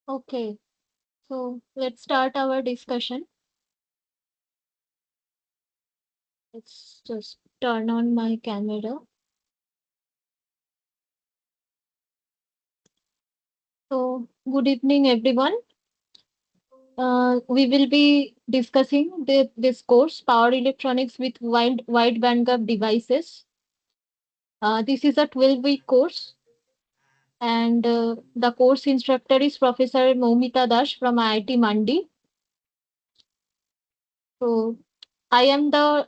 Okay, so let's start our discussion. Let's just turn on my camera. So, good evening, everyone. We will be discussing this course, Power Electronics with Wide Bandgap Devices. This is a 12-week course, and the course instructor is Professor Moumita Das from IIT Mandi. So, I am the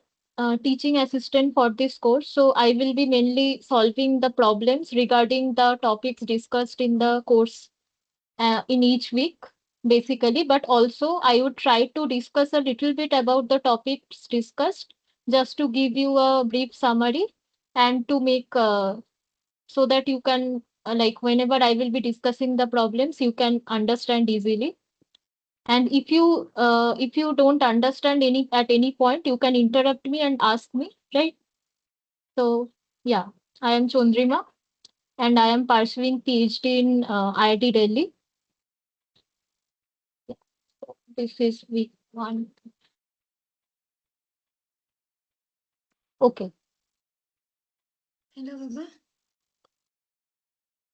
teaching assistant for this course. So I will be mainly solving the problems regarding the topics discussed in the course in each week, basically. But also I would try to discuss a little bit about the topics discussed, just to give you a brief summary and to make so that you can like whenever I will be discussing the problems, you can understand easily. And if you don't understand any at any point, you can interrupt me and ask me, right? So yeah, I am Chondrima and I am pursuing PhD in IIT Delhi. Yeah, so this is week one. Okay. Hello,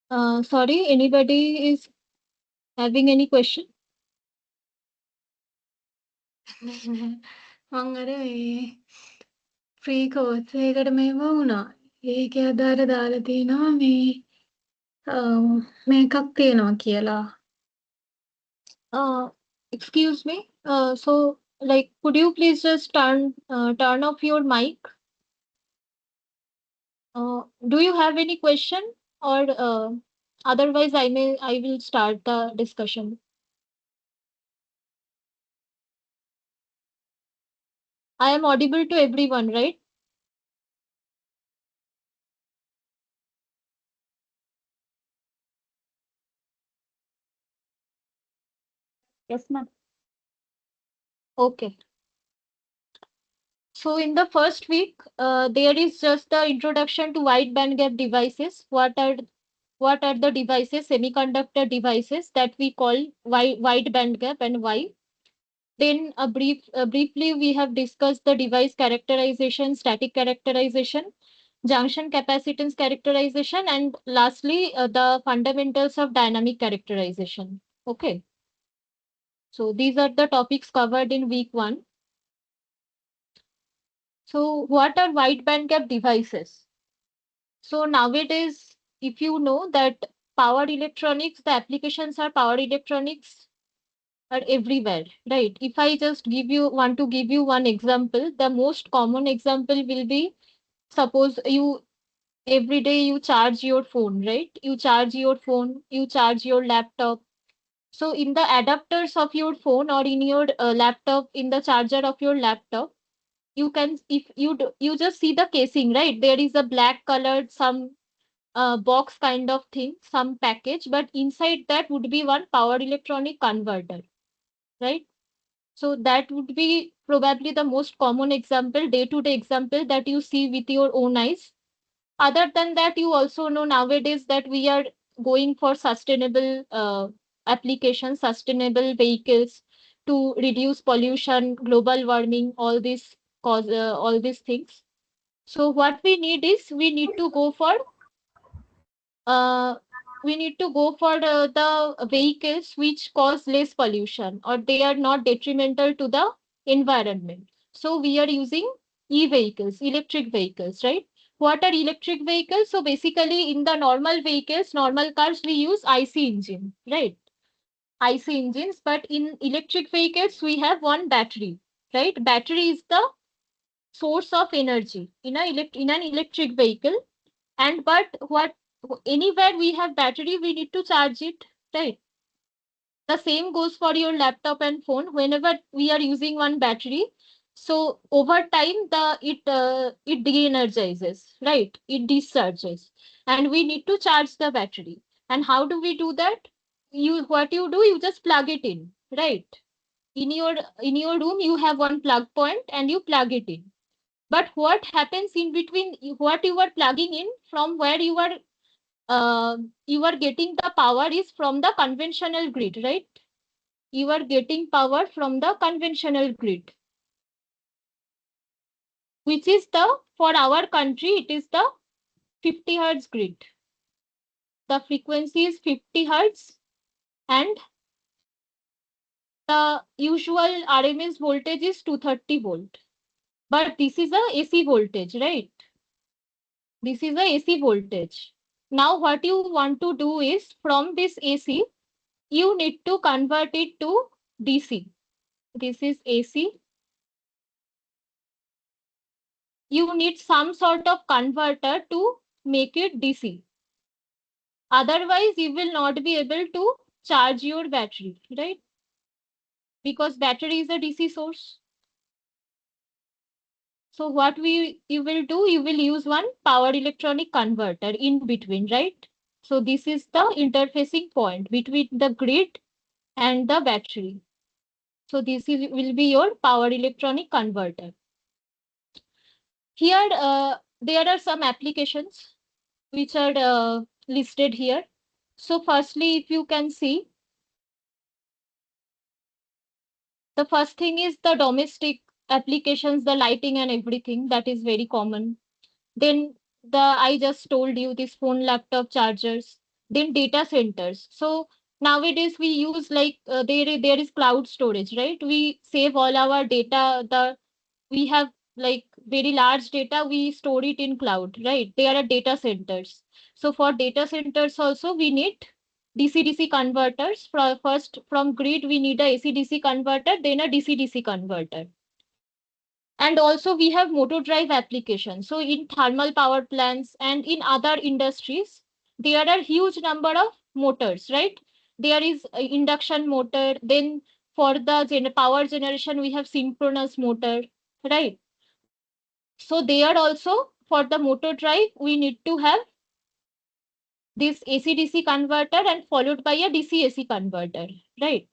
Baba. Sorry, anybody is having any question? මං free course එකකට මේව වුණා. ඒකේ අදාළ දාලා තියෙනවා මේකක් තියෙනවා කියලා. Uh, Excuse me. So like, could you please just turn off your mic? Do you have any question, or otherwise I will start the discussion. I am audible to everyone, right? Yes, ma'am. Okay. So in the first week, there is just the introduction to wide bandgap devices. What are the devices, semiconductor devices that we call wide bandgap, and why? Then briefly we have discussed the device characterization, static characterization, junction capacitance characterization, and lastly the fundamentals of dynamic characterization. Okay. So these are the topics covered in week one. So what are wide bandgap devices? So nowadays, if you know that power electronics, the applications are power electronics are everywhere, right? If I just want to give you one example, the most common example will be, suppose you every day you charge your phone, right? You charge your phone, you charge your laptop. So in the adapters of your phone or in your laptop, in the charger of your laptop, you can, if you just see the casing, right? There is a black colored some box kind of thing, some package, but inside that would be one power electronic converter, right? So that would be probably the most common example, day to day example that you see with your own eyes. Other than that, you also know nowadays that we are going for sustainable applications, sustainable vehicles to reduce pollution, global warming, all these things. So what we need is uh, we need to go for the vehicles which cause less pollution or they are not detrimental to the environment. So we are using e-vehicles, electric vehicles, right? What are electric vehicles? So basically in the normal vehicles, normal cars, we use IC engine, right? IC engines, but in electric vehicles, we have one battery, right? Battery is the source of energy in an electric vehicle. And but what anywhere we have battery, we need to charge it, right? The same goes for your laptop and phone. Whenever we are using one battery, so over time it de-energizes, right? It discharges, and we need to charge the battery. And how do we do that? What you do, you just plug it in, right? In your room, you have one plug point and you plug it in. But what happens in between what you are plugging in from where you are you are getting the power is from the conventional grid, right? You are getting power from the conventional grid, which is the, for our country, it is the 50 hertz grid. The frequency is 50 hertz and the usual RMS voltage is 230 volt. But this is a AC voltage, right? This is a AC voltage. Now what you want to do is from this AC, you need to convert it to DC. This is AC. You need some sort of converter to make it DC. Otherwise, you will not be able to charge your battery, right? Because battery is a DC source. So what you will do, you will use one power electronic converter in between, right? So this is the interfacing point between the grid and the battery. So this will be your power electronic converter. Here, there are some applications which are listed here. So firstly, if you can see, the first thing is the domestic applications, the lighting and everything, that is very common. Then the, I just told you, this phone, laptop chargers. Then data centers. So nowadays we use like there is cloud storage, right? We save all our data. We have like very large data, we store it in cloud, right? There are data centers. So for data centers also we need DC-DC converters. First from grid we need a AC-DC converter, then a DC-DC converter. And also we have motor drive applications. So in thermal power plants and in other industries, there are huge number of motors, right? There is a induction motor. Then for the power generation, we have synchronous motor, right? So there also for the motor drive, we need to have this AC-DC converter and followed by a DC-AC converter, right?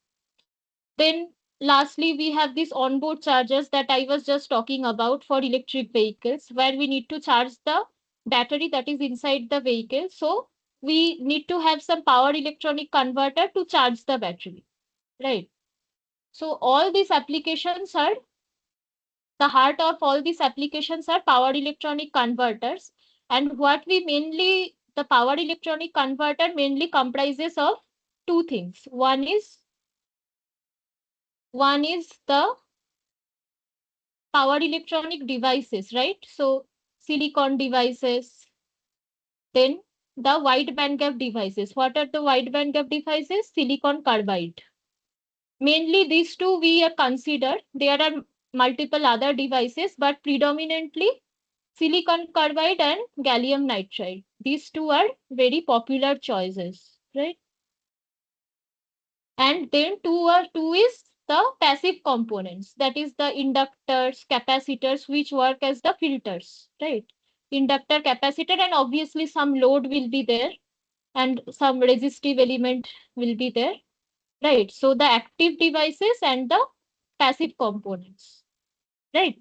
Then lastly, we have these onboard chargers that I was just talking about for electric vehicles, where we need to charge the battery that is inside the vehicle. So we need to have some power electronic converter to charge the battery, right? So all these applications are, the heart of all these applications are power electronic converters. And what we mainly, the power electronic converter mainly comprises of two things. One is the power electronic devices, right? So silicon devices, then the wide bandgap devices. What are the wide bandgap devices? Silicon carbide. Mainly these two we are considered. There are multiple other devices, but predominantly silicon carbide and gallium nitride. These two are very popular choices, right? And then two is the passive components, that is the inductors, capacitors, which work as the filters, right? Inductor, capacitor, and obviously some load will be there and some resistive element will be there, right? So the active devices and the passive components, right?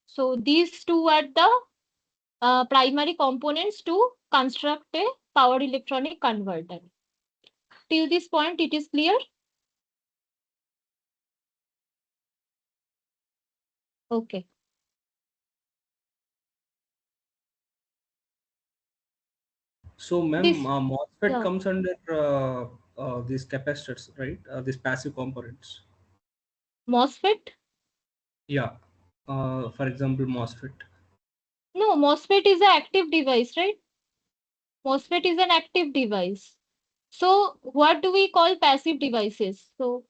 So these two are the primary components to construct a power electronic converter. Till this point, it is clear? Okay. So, ma'am, This, MOSFET yeah, comes under these capacitors, right? These passive components. MOSFET? Yeah. For example, MOSFET. No, MOSFET is an active device, right? MOSFET is an active device. So what do we call passive devices? So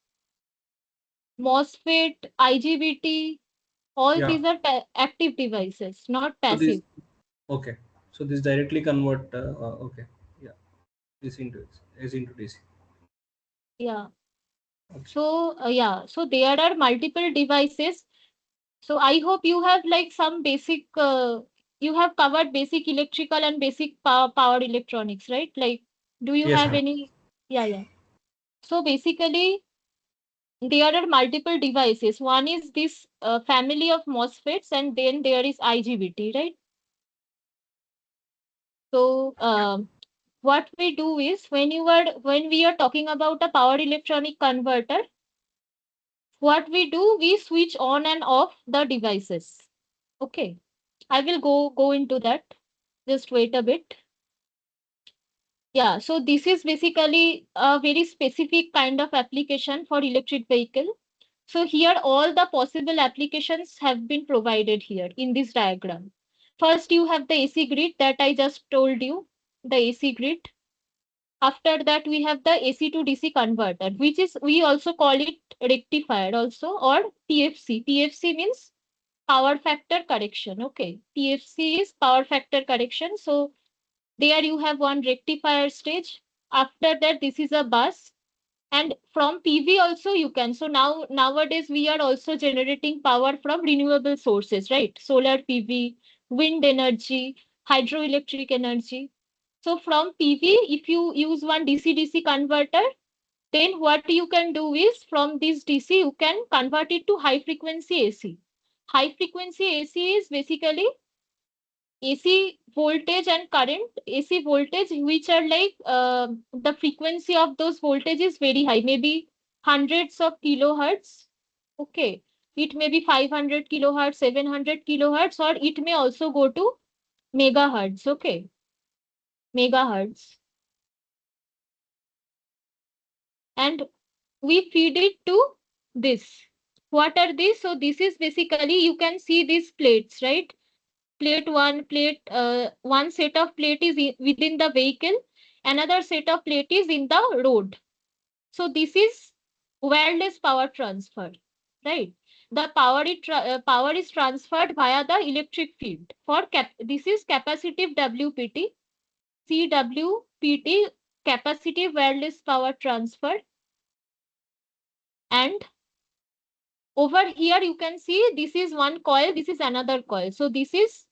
MOSFET, IGBT, all Yeah. these are active devices, not So this, passive. okay. So this directly convert. Okay. Yeah. This into AC into DC. Yeah. Okay. So yeah, so there are multiple devices. So I hope you have like some basic, you have covered basic electrical and basic power electronics, right? Like, do you Yes, have ma'am. any? Yeah, yeah. So basically, there are multiple devices. One is this family of MOSFETs, and then there is IGBT, right? So what we do is when we are talking about a power electronic converter, what we do, we switch on and off the devices. Okay, I will go into that. Just wait a bit. Yeah, so this is basically a very specific kind of application for electric vehicle. So here all the possible applications have been provided here in this diagram. First, you have the AC grid that I just told you, the AC grid. After that, we have the AC to DC converter, which is, we also call it rectifier also, or PFC. PFC means power factor correction. Okay, PFC is power factor correction. So there you have one rectifier stage. After that, this is a bus. And from PV also you can. So nowadays we are also generating power from renewable sources, right? Solar PV, wind energy, hydroelectric energy. So from PV, if you use one DC-DC converter, then what you can do is from this DC you can convert it to high frequency AC. High frequency AC is basically AC voltage and current, AC voltage, which are like the frequency of those voltage is very high, maybe hundreds of kilohertz. Okay, it may be 500 kilohertz, 700 kilohertz, or it may also go to megahertz. Okay, megahertz, and we feed it to this. What are these? So this is basically, you can see these plates, right? One set of plate is within the vehicle, another set of plate is in the road. So this is wireless power transfer, right? The power is transferred via the electric field. This is capacitive WPT, CWPT, capacitive wireless power transfer. And over here you can see this is one coil, this is another coil. So this is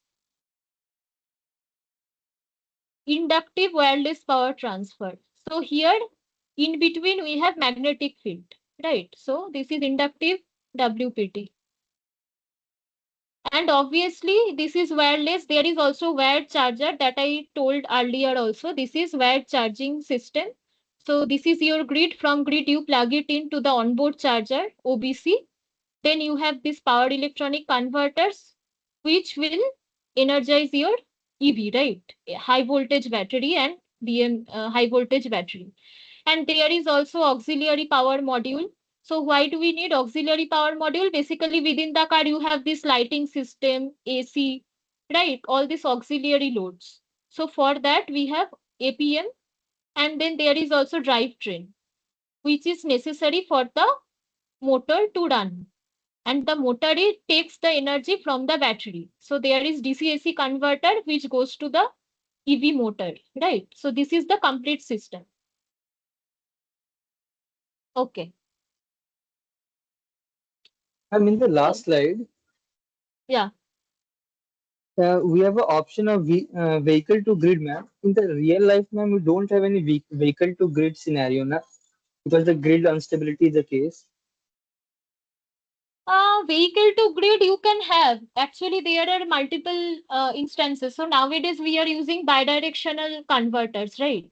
inductive wireless power transfer. So here in between we have magnetic field, right? So this is inductive WPT. And obviously this is wireless. There is also wired charger that I told earlier also. This is wired charging system. So this is your grid. From grid you plug it into the onboard charger, OBC. Then you have these power electronic converters, which will energize your EV, right? High voltage battery and high voltage battery. And there is also auxiliary power module. So why do we need auxiliary power module? Basically within the car you have this lighting system, AC, right? All these auxiliary loads. So for that we have APM, and then there is also drivetrain, which is necessary for the motor to run, and the motor takes the energy from the battery. So there is DC-AC converter which goes to the EV motor, right? So this is the complete system. Okay. In the So last slide, yeah. we have an option of vehicle to grid map. In the real life, ma'am, we don't have any vehicle to grid scenario, na? Because the grid instability is the case. Vehicle to grid you can have. Actually, there are multiple instances. So nowadays we are using bidirectional converters, right?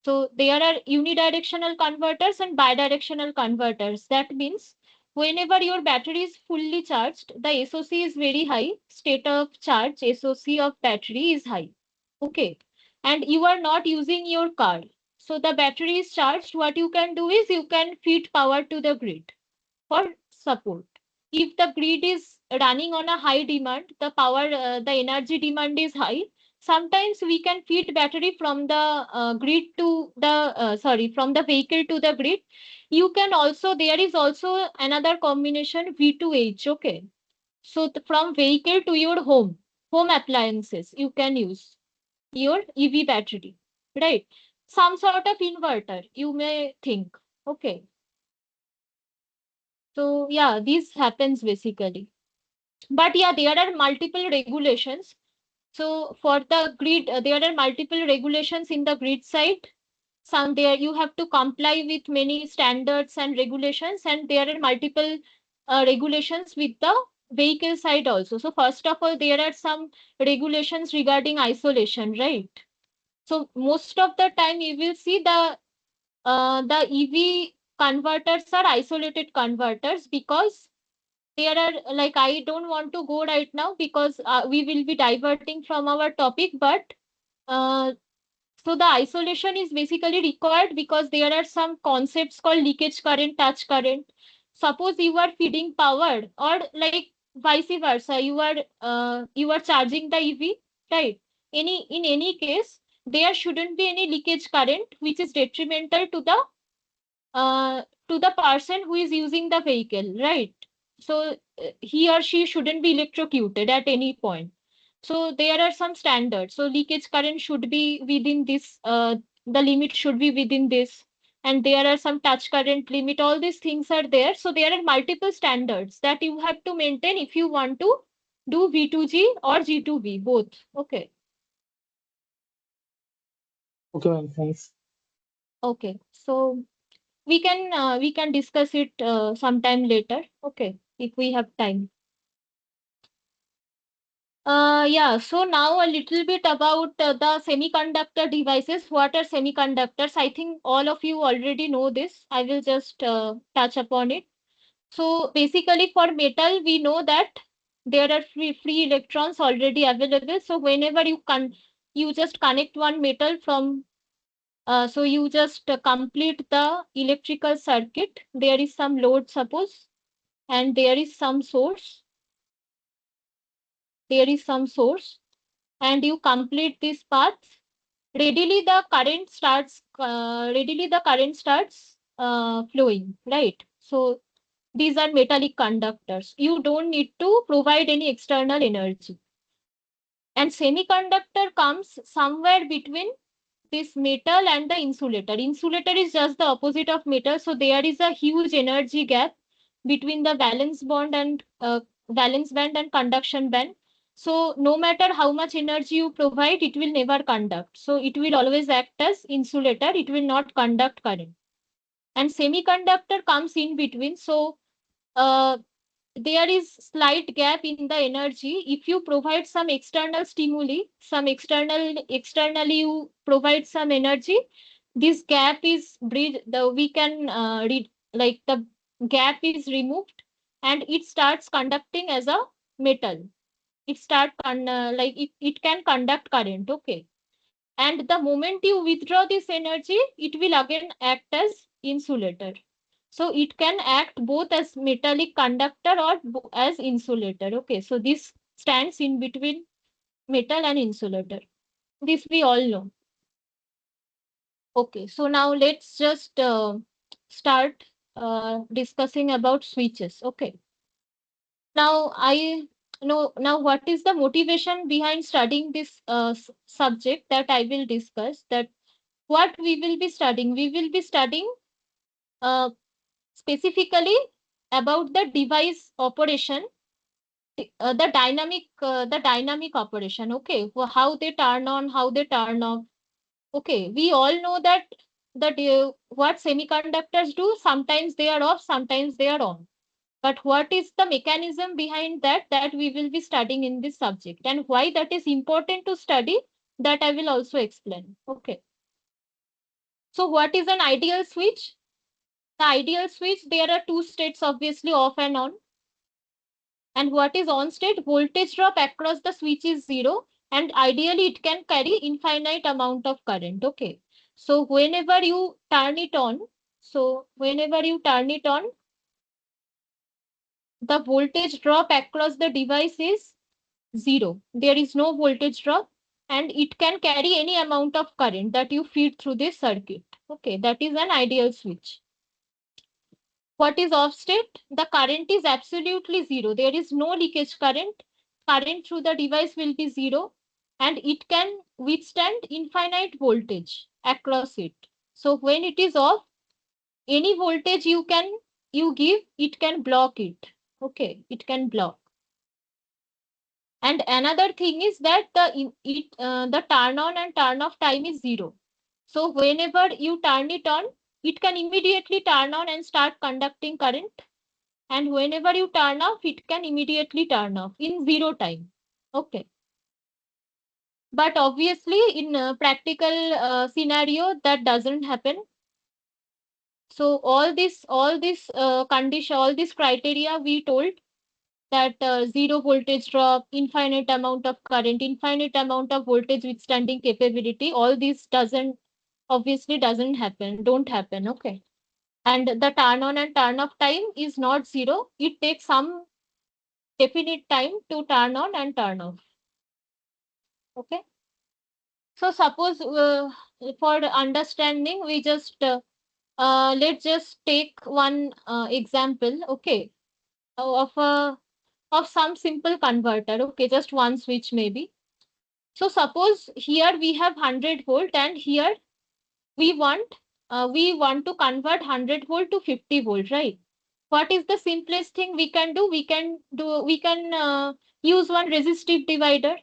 So there are unidirectional converters and bidirectional converters. That means whenever your battery is fully charged, the SOC is very high. State of charge, SOC of battery is high. Okay. And you are not using your car. So the battery is charged. What you can do is you can feed power to the grid for support. If the grid is running on a high demand, the energy demand is high. Sometimes we can feed battery from the from the vehicle to the grid. You can also, there is also another combination V2H. Okay, so from vehicle to your home appliances, you can use your EV battery, right? Some sort of inverter, you may think. Okay, so yeah, this happens basically. But yeah, there are multiple regulations. So for the grid, there are multiple regulations in the grid side. Some there you have to comply with many standards and regulations, and there are multiple regulations with the vehicle side also. So first of all, there are some regulations regarding isolation, right? So most of the time you will see the EV converters are isolated converters, because there are, like, I don't want to go right now because we will be diverting from our topic, but uh, so the isolation is basically required because there are some concepts called leakage current, touch current. Suppose you are feeding power, or like vice versa, you are charging the EV, right? In any case, there shouldn't be any leakage current which is detrimental uh, to the person who is using the vehicle, right? So he or she shouldn't be electrocuted at any point. So there are some standards. So leakage current should be within this, the limit should be within this, and there are some touch current limit. All these things are there. So there are multiple standards that you have to maintain if you want to do V2G or G2V, both. Okay. Okay, ma'am. Thanks. Okay. So we can discuss it sometime later. Okay, if we have time. Yeah, so now a little bit about the semiconductor devices. What are semiconductors? I think all of you already know this. I will just touch upon it. So basically for metal, we know that there are free electrons already available. So whenever you just connect one metal from, so you just complete the electrical circuit. There is some load, suppose, and there is some source. There is some source, and you complete this path. Readily the current starts flowing, right? So these are metallic conductors. You don't need to provide any external energy. And semiconductor comes somewhere between this metal and the insulator. Insulator is just the opposite of metal, so there is a huge energy gap between the valence band and conduction band. So no matter how much energy you provide, it will never conduct. So it will always act as insulator. It will not conduct current. And semiconductor comes in between. So uh, there is slight gap in the energy. If you provide some external stimuli, externally you provide some energy, this gap is bridge the we can read, like the gap is removed, and it starts conducting as a metal. It can conduct current. Okay. And the moment you withdraw this energy, it will again act as insulator. So it can act both as metallic conductor or as insulator. Okay, so this stands in between metal and insulator. This we all know. Okay, so now let's just start discussing about switches. Okay. Now I know now what is the motivation behind studying this subject that I will discuss. That what we will be studying. We will be studying uh, specifically about the device operation, the dynamic operation. Okay, how they turn on, how they turn off. Okay, we all know that what semiconductors do. Sometimes they are off, sometimes they are on. But what is the mechanism behind that we will be studying in this subject, and why that is important to study, that I will also explain. Okay. So what is an ideal switch? The ideal switch, there are two states, obviously, off and on. And what is on state? Voltage drop across the switch is zero, and ideally it can carry infinite amount of current. Okay. So whenever you turn it on, the voltage drop across the device is zero. There is no voltage drop, and it can carry any amount of current that you feed through this circuit. Okay, that is an ideal switch. What is off state? The current is absolutely zero. There is no leakage current. Current through the device will be zero, and it can withstand infinite voltage across it. So when it is off, any voltage you give, it can block it. Okay, it can block. And another thing is that the turn on and turn off time is zero. So whenever you turn it on, it can immediately turn on and start conducting current, and whenever you turn off, it can immediately turn off in zero time. Okay. But obviously in a practical scenario that doesn't happen. So all this condition, all this criteria we told, that zero voltage drop, infinite amount of current, infinite amount of voltage withstanding capability, all this doesn't, obviously doesn't happen, don't happen. Okay. And the turn on and turn off time is not zero. It takes some definite time to turn on and turn off. Okay. So suppose for understanding, we just let's just take one example. Okay. Of a of some simple converter. Okay, just one switch maybe. So suppose here we have 100 volt, and here we want to convert 100 volt to 50 volt, right? What is the simplest thing we can do? We can use one resistive divider,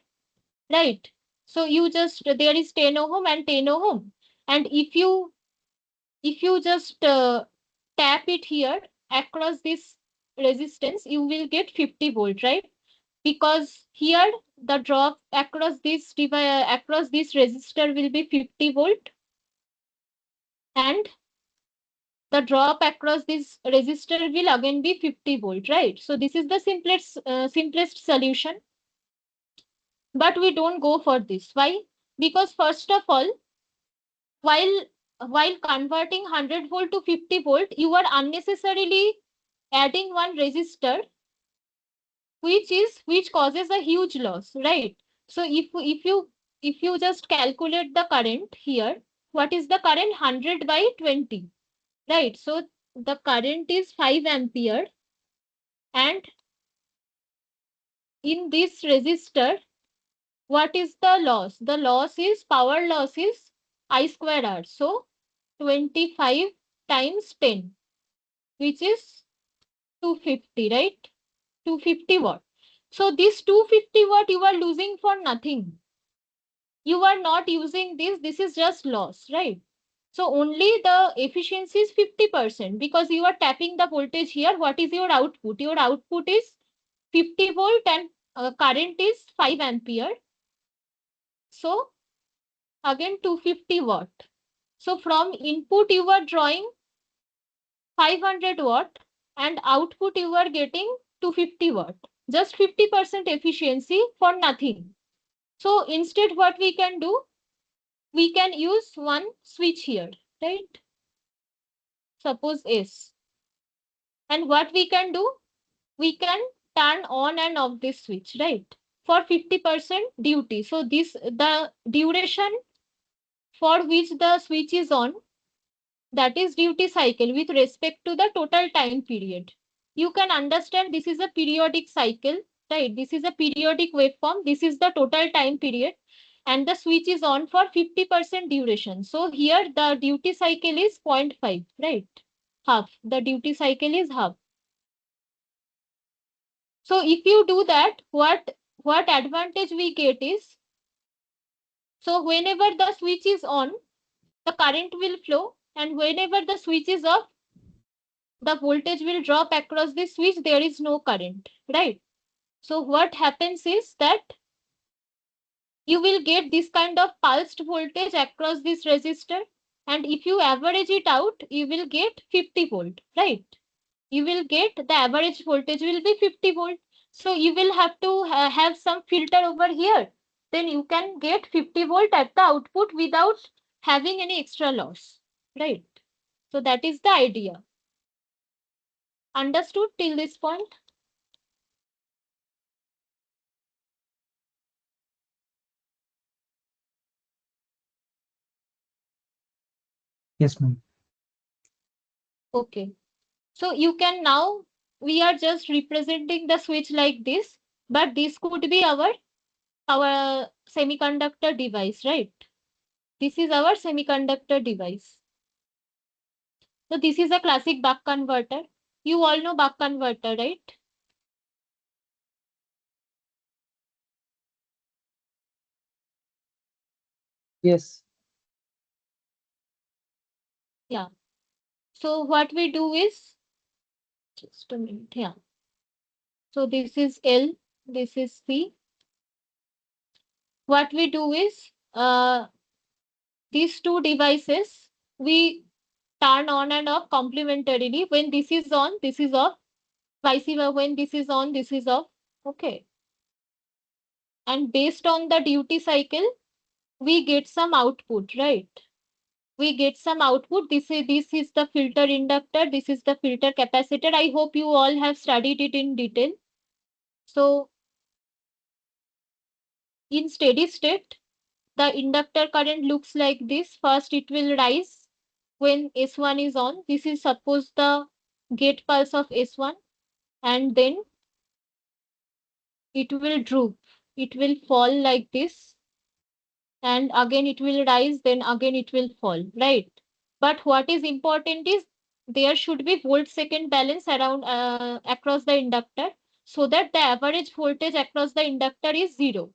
right? So you just, there is 10 ohm and 10 ohm, and if you just tap it here across this resistance, you will get 50 volt, right? Because here the drop across this resistor will be 50 volt, and the drop across this resistor will again be 50 volt, right? So this is the simplest solution. But we don't go for this. Why? Because first of all, while while converting 100 volt to 50 volt, you are unnecessarily adding one resistor, which causes a huge loss, right? So if you just calculate the current here, what is the current? 100 by 20, right? So the current is 5 ampere, and in this resistor, what is the loss? The loss is, power loss is I square R. So 25 times 10, which is 250, right? 250 watt. So this 250 watt you are losing for nothing. You are not using this is just loss, right? So only the efficiency is 50%, because you are tapping the voltage here. What is your output? Your output is 50 volt, and current is 5 ampere. So again 250 watt. So from input you are drawing 500 watt, and output you are getting 250 watt. Just 50% efficiency for nothing. So instead what we can do, we can use one switch here, right? Suppose S. And what we can do, we can turn on and off this switch, right? For 50% duty. So this, the duration for which the switch is on, that is duty cycle with respect to the total time period. You can understand this is a periodic cycle, right? This is a periodic waveform. This is the total time period, and the switch is on for 50% duration. So here the duty cycle is 0.5, right? Half. The duty cycle is half. So if you do that, what advantage we get is, so whenever the switch is on, the current will flow, and whenever the switch is off, the voltage will drop across the switch. There is no current, right? So what happens is that you will get this kind of pulsed voltage across this resistor, and if you average it out, you will get 50 volt, right? You will get the average voltage will be 50 volt. So you will have to have some filter over here. Then you can get 50 volt at the output without having any extra loss, right? So that is the idea. Understood till this point? Yes, ma'am. Okay. So you can now, we are just representing the switch like this, but this could be our semiconductor device, right? This is our semiconductor device. So this is a classic buck converter. You all know buck converter, right? Yes. Yeah. So what we do is, just a minute, yeah. So this is L, this is C, what we do is these two devices we turn on and off complementarily. When this is on, this is off, vice versa. When this is on, this is off. Okay. And based on the duty cycle, we get some output, right? We get some output. This is the filter inductor, this is the filter capacitor. I hope you all have studied it in detail. So in steady state, the inductor current looks like this. First it will rise when S1 is on. This is suppose the gate pulse of S1, and then it will droop. It will fall like this, and again it will rise, then again it will fall, right? But what is important is there should be volt second balance around across the inductor, so that the average voltage across the inductor is zero,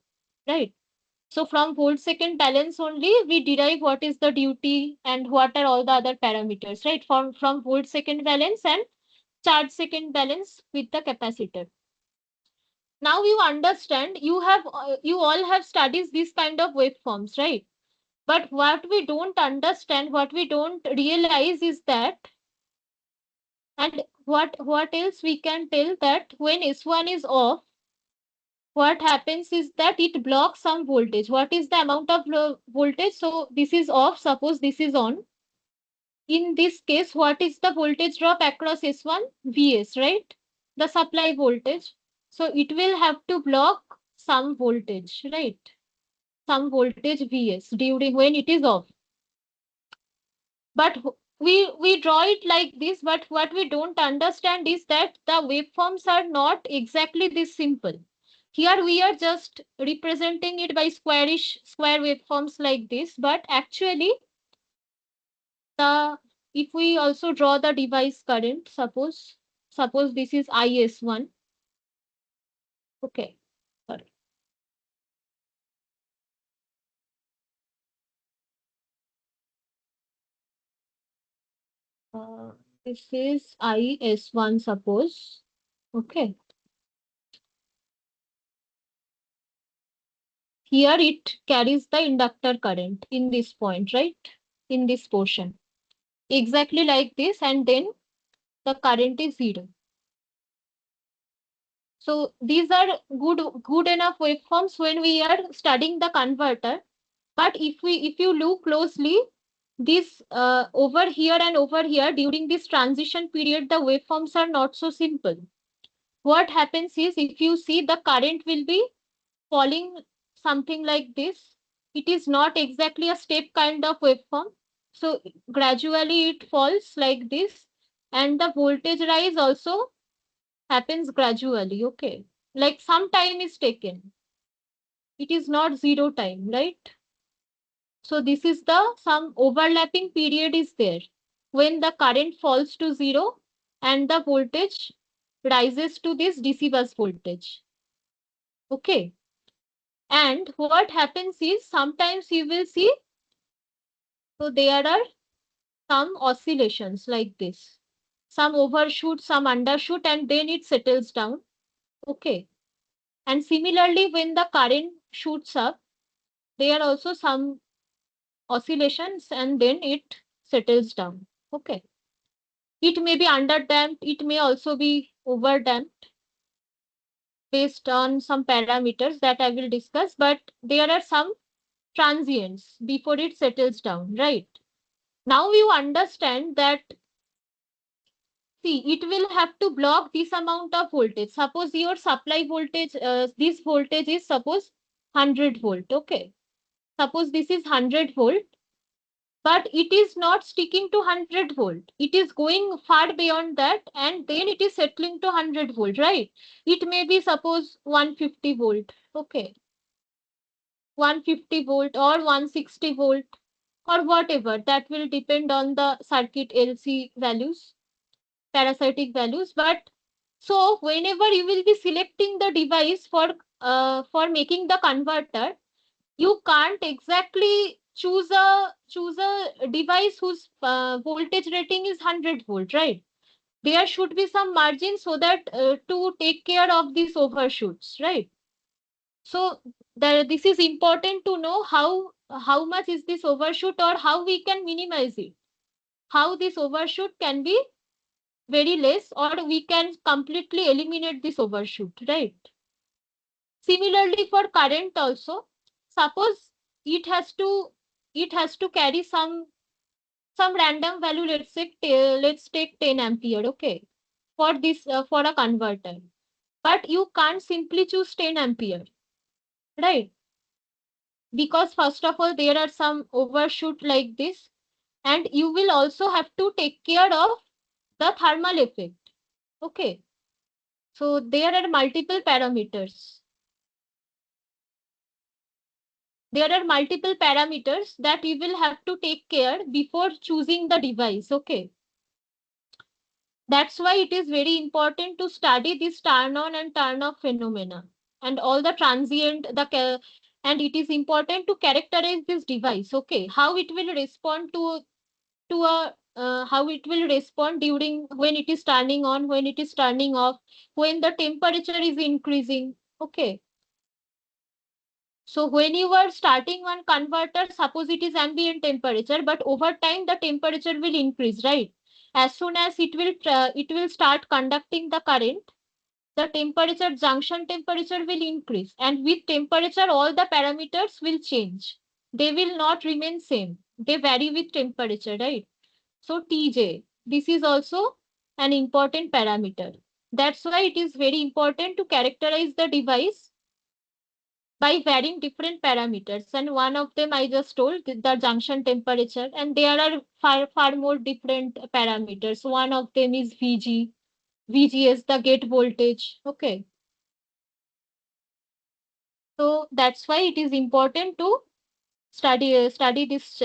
right? So from volt second balance only we derive what is the duty and what are all the other parameters, right? From volt second balance and charge second balance with the capacitor. Now you understand, you all have studied these kind of waveforms, right? But what we don't understand, what we don't realize is that, and what else we can tell, that when S1 is off, what happens is that it blocks some voltage. What is the amount of voltage? So this is off, suppose this is on. In this case, what is the voltage drop across S1? Vs, right? The supply voltage. So it will have to block some voltage, right? Some voltage Vs during when it is off. But we draw it like this, but what we don't understand is that the waveforms are not exactly this simple. Here we are just representing it by square waveforms like this, but actually the if we also draw the device current, suppose this is IS1. Okay, sorry. Uh, this is IS1, suppose. Okay. Here it carries the inductor current in this point, right? In this portion. Exactly like this, and then the current is zero. So these are good enough waveforms when we are studying the converter. But if you look closely, this over here and over here during this transition period, the waveforms are not so simple. What happens is, if you see, the current will be falling something like this. It is not exactly a step kind of waveform. So gradually it falls like this, and the voltage rise also happens gradually. Okay, like some time is taken. It is not zero time, right? So this is the some overlapping period is there when the current falls to zero and the voltage rises to this DC bus voltage. Okay. And what happens is, sometimes you will see, so there are some oscillations like this. Some overshoot, some undershoot, and then it settles down. Okay. And similarly, when the current shoots up, there are also some oscillations and then it settles down. Okay. It may be underdamped, it may also be overdamped based on some parameters that I will discuss, but there are some transients before it settles down, right? Now you understand that, see, it will have to block this amount of voltage. Suppose your supply voltage, this voltage is suppose 100 volt. Okay. Suppose this is 100 volt, but it is not sticking to 100 volt. It is going far beyond that, and then it is settling to 100 volt, right? It may be suppose 150 volt. Okay. 150 volt or 160 volt or whatever. That will depend on the circuit LC values, parasitic values. But so whenever you will be selecting the device for making the converter, you can't exactly choose a device whose voltage rating is 100 volt, right? There should be some margin so that to take care of these overshoots, right? So this is important to know how much is this overshoot or how we can minimize it. How this overshoot can be very less or we can completely eliminate this overshoot, right? Similarly for current also, suppose it has to carry some random value, let's say let's take 10 ampere, okay, for this for a converter. But you can't simply choose 10 ampere, right? Because first of all there are some overshoot like this, and you will also have to take care of the thermal effect, okay. So there are multiple parameters. There are multiple parameters that you will have to take care before choosing the device, okay. That's why it is very important to study this turn on and turn off phenomena and all the transient and it is important to characterize this device, okay, how it will respond to a how it will respond during when it is turning on, when it is turning off, when the temperature is increasing, okay. So when you are starting one converter, suppose it is ambient temperature, but over time the temperature will increase, right? As soon as it will start conducting the current, the temperature, junction temperature will increase, and with temperature all the parameters will change. They will not remain same. They vary with temperature, right? So Tj, this is also an important parameter. That's why it is very important to characterize the device by varying different parameters. And one of them I just told, the junction temperature, and there are far more different parameters. One of them is Vg. Vg is the gate voltage. Okay. So that's why it is important to study this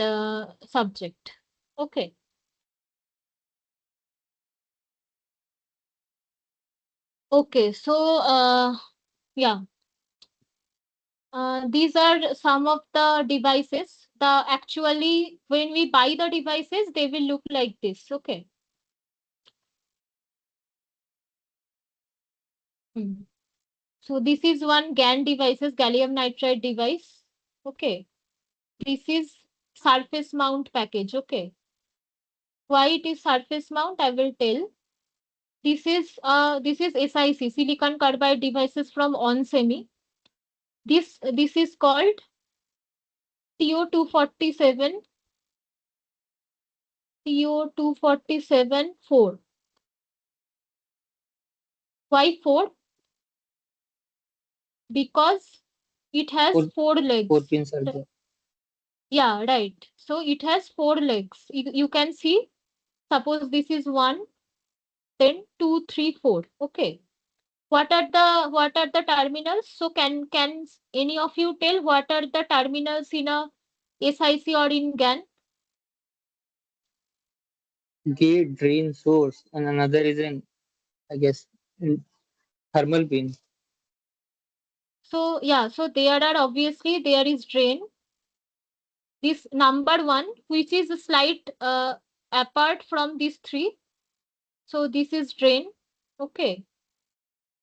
subject. Okay. Okay. So yeah. These are some of the devices. The actually when we buy the devices, they will look like this. Okay. Hmm. So this is one GaN devices, gallium nitride device. Okay. This is surface mount package. Okay. Why it is surface mount, I will tell. This is SiC, silicon carbide devices from onsemi. This is called TO247 TO247 4. Why 4? Because it has Four, four four legs. pins are there. Yeah, right. So it has four legs. You can see, suppose this is 1, then 2, 3, 4. Okay. What are the terminals? So can any of you tell what are the terminals in a SiC or in GaN? Gate, drain, source, and another is an, I guess, in thermal pin. So yeah, so there are obviously there is drain. This number 1, which is a slight apart from these three. So this is drain. Okay.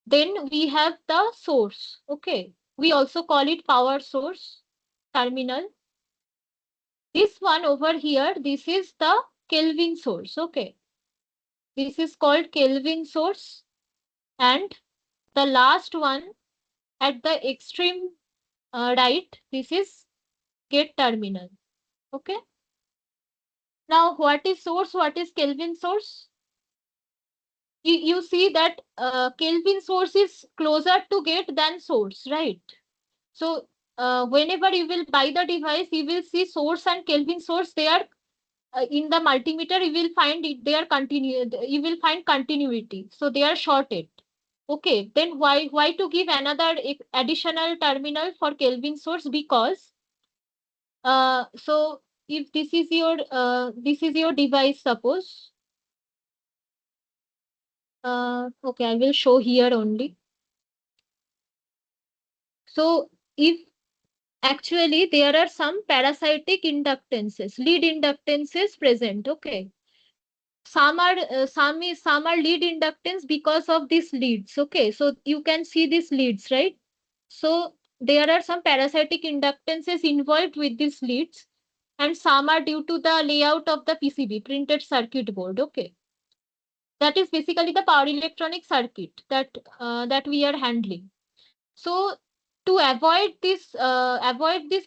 Then we have the source. Okay. We also call it power source terminal. This one over here, this is the Kelvin source. Okay. This is called Kelvin source. And the last one at the extreme right, this is gate terminal. Okay. Now, what is source? What is Kelvin source? You see that Kelvin source is closer to gate than source, right? So whenever you will buy the device, you will see source and Kelvin source. They are in the multimeter. You will find it. They are continue. You will find continuity. So they are shorted. Okay. Then why to give another additional terminal for Kelvin source? Because so if this is your device, suppose. Okay, I will show here only. So if actually there are some parasitic inductances, lead inductances present, okay. Some are lead inductance because of these leads, okay. So you can see these leads, right? So there are some parasitic inductances involved with these leads, and some are due to the layout of the PCB, printed circuit board. Okay, that is basically the power electronic circuit that we are handling. So to avoid these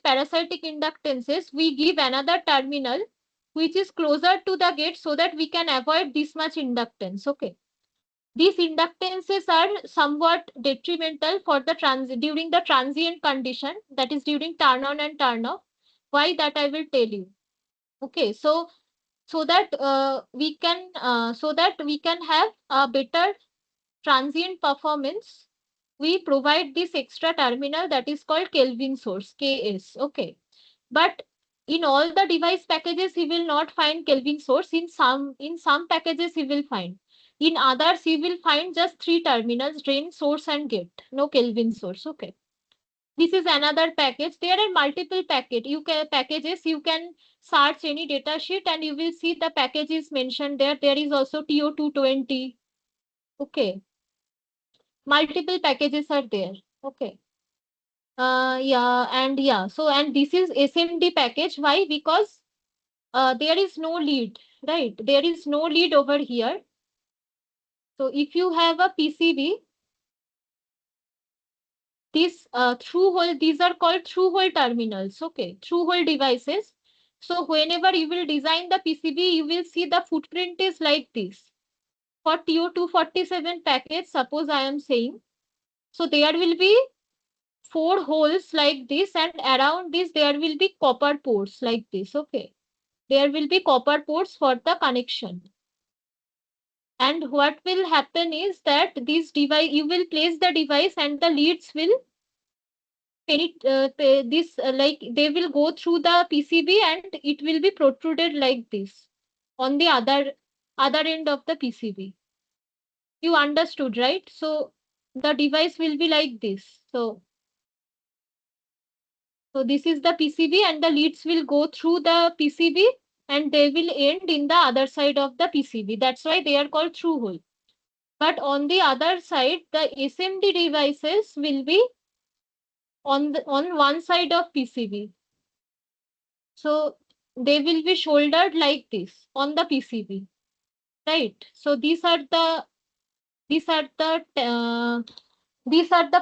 parasitic inductances, we give another terminal which is closer to the gate so that we can avoid this much inductance. Okay, these inductances are somewhat detrimental for the during the transient condition, that is during turn on and turn off. Why, that I will tell you. Okay, so that we can have a better transient performance, we provide this extra terminal that is called Kelvin source, KS. Okay, but in all the device packages you will not find Kelvin source. In some packages you will find. In others you will find just three terminals: drain, source and gate. No Kelvin source. Okay, this is another package. There are multiple packages. You can search any data sheet and you will see the package is mentioned there. There is also TO220. Okay, multiple packages are there. Okay, and this is SMD package. Why? Because there is no lead, right? There is no lead over here. So if you have a PCB, these are called through hole terminals. Okay, through hole devices. So whenever you will design the PCB, you will see the footprint is like this. For TO247 package, suppose I am saying, so there will be four holes like this, and around this there will be copper ports like this. Okay, there will be copper ports for the connection. And what will happen is that this device, you will place the device and the leads will like they will go through the PCB and it will be protruded like this on the other end of the PCB. You understood, right? So the device will be like this. So this is the PCB and the leads will go through the PCB and they will end in the other side of the PCB. That's why they are called through hole. But on the other side, the SMD devices will be on one side of PCB. So they will be shouldered like this on the PCB, right? So these are the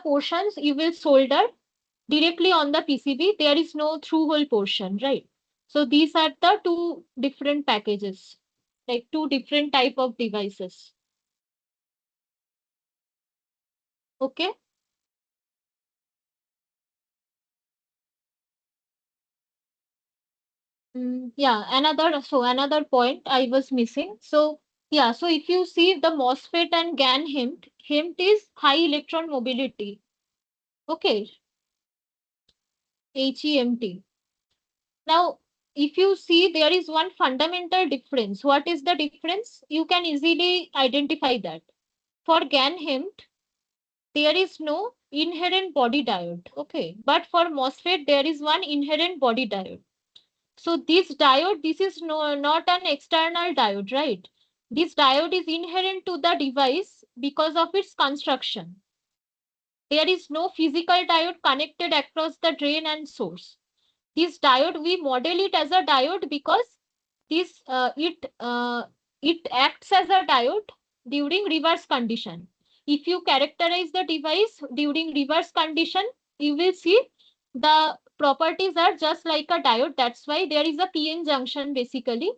portions you will solder directly on the PCB. There is no through hole portion, right? So these are the two different packages, like two different type of devices. Okay. Yeah, another point I was missing. So yeah, so if you see the MOSFET and GaN HEMT is high electron mobility. Okay, HEMT. Now, if you see, there is one fundamental difference. What is the difference? You can easily identify that. For GaN HEMT, there is no inherent body diode. Okay, but for MOSFET, there is one inherent body diode. So this is not an external diode, right? This diode is inherent to the device because of its construction. There is no physical diode connected across the drain and source. This diode, we model it as a diode because it acts as a diode during reverse condition. If you characterize the device during reverse condition, you will see the properties are just like a diode. That's why there is a PN junction basically.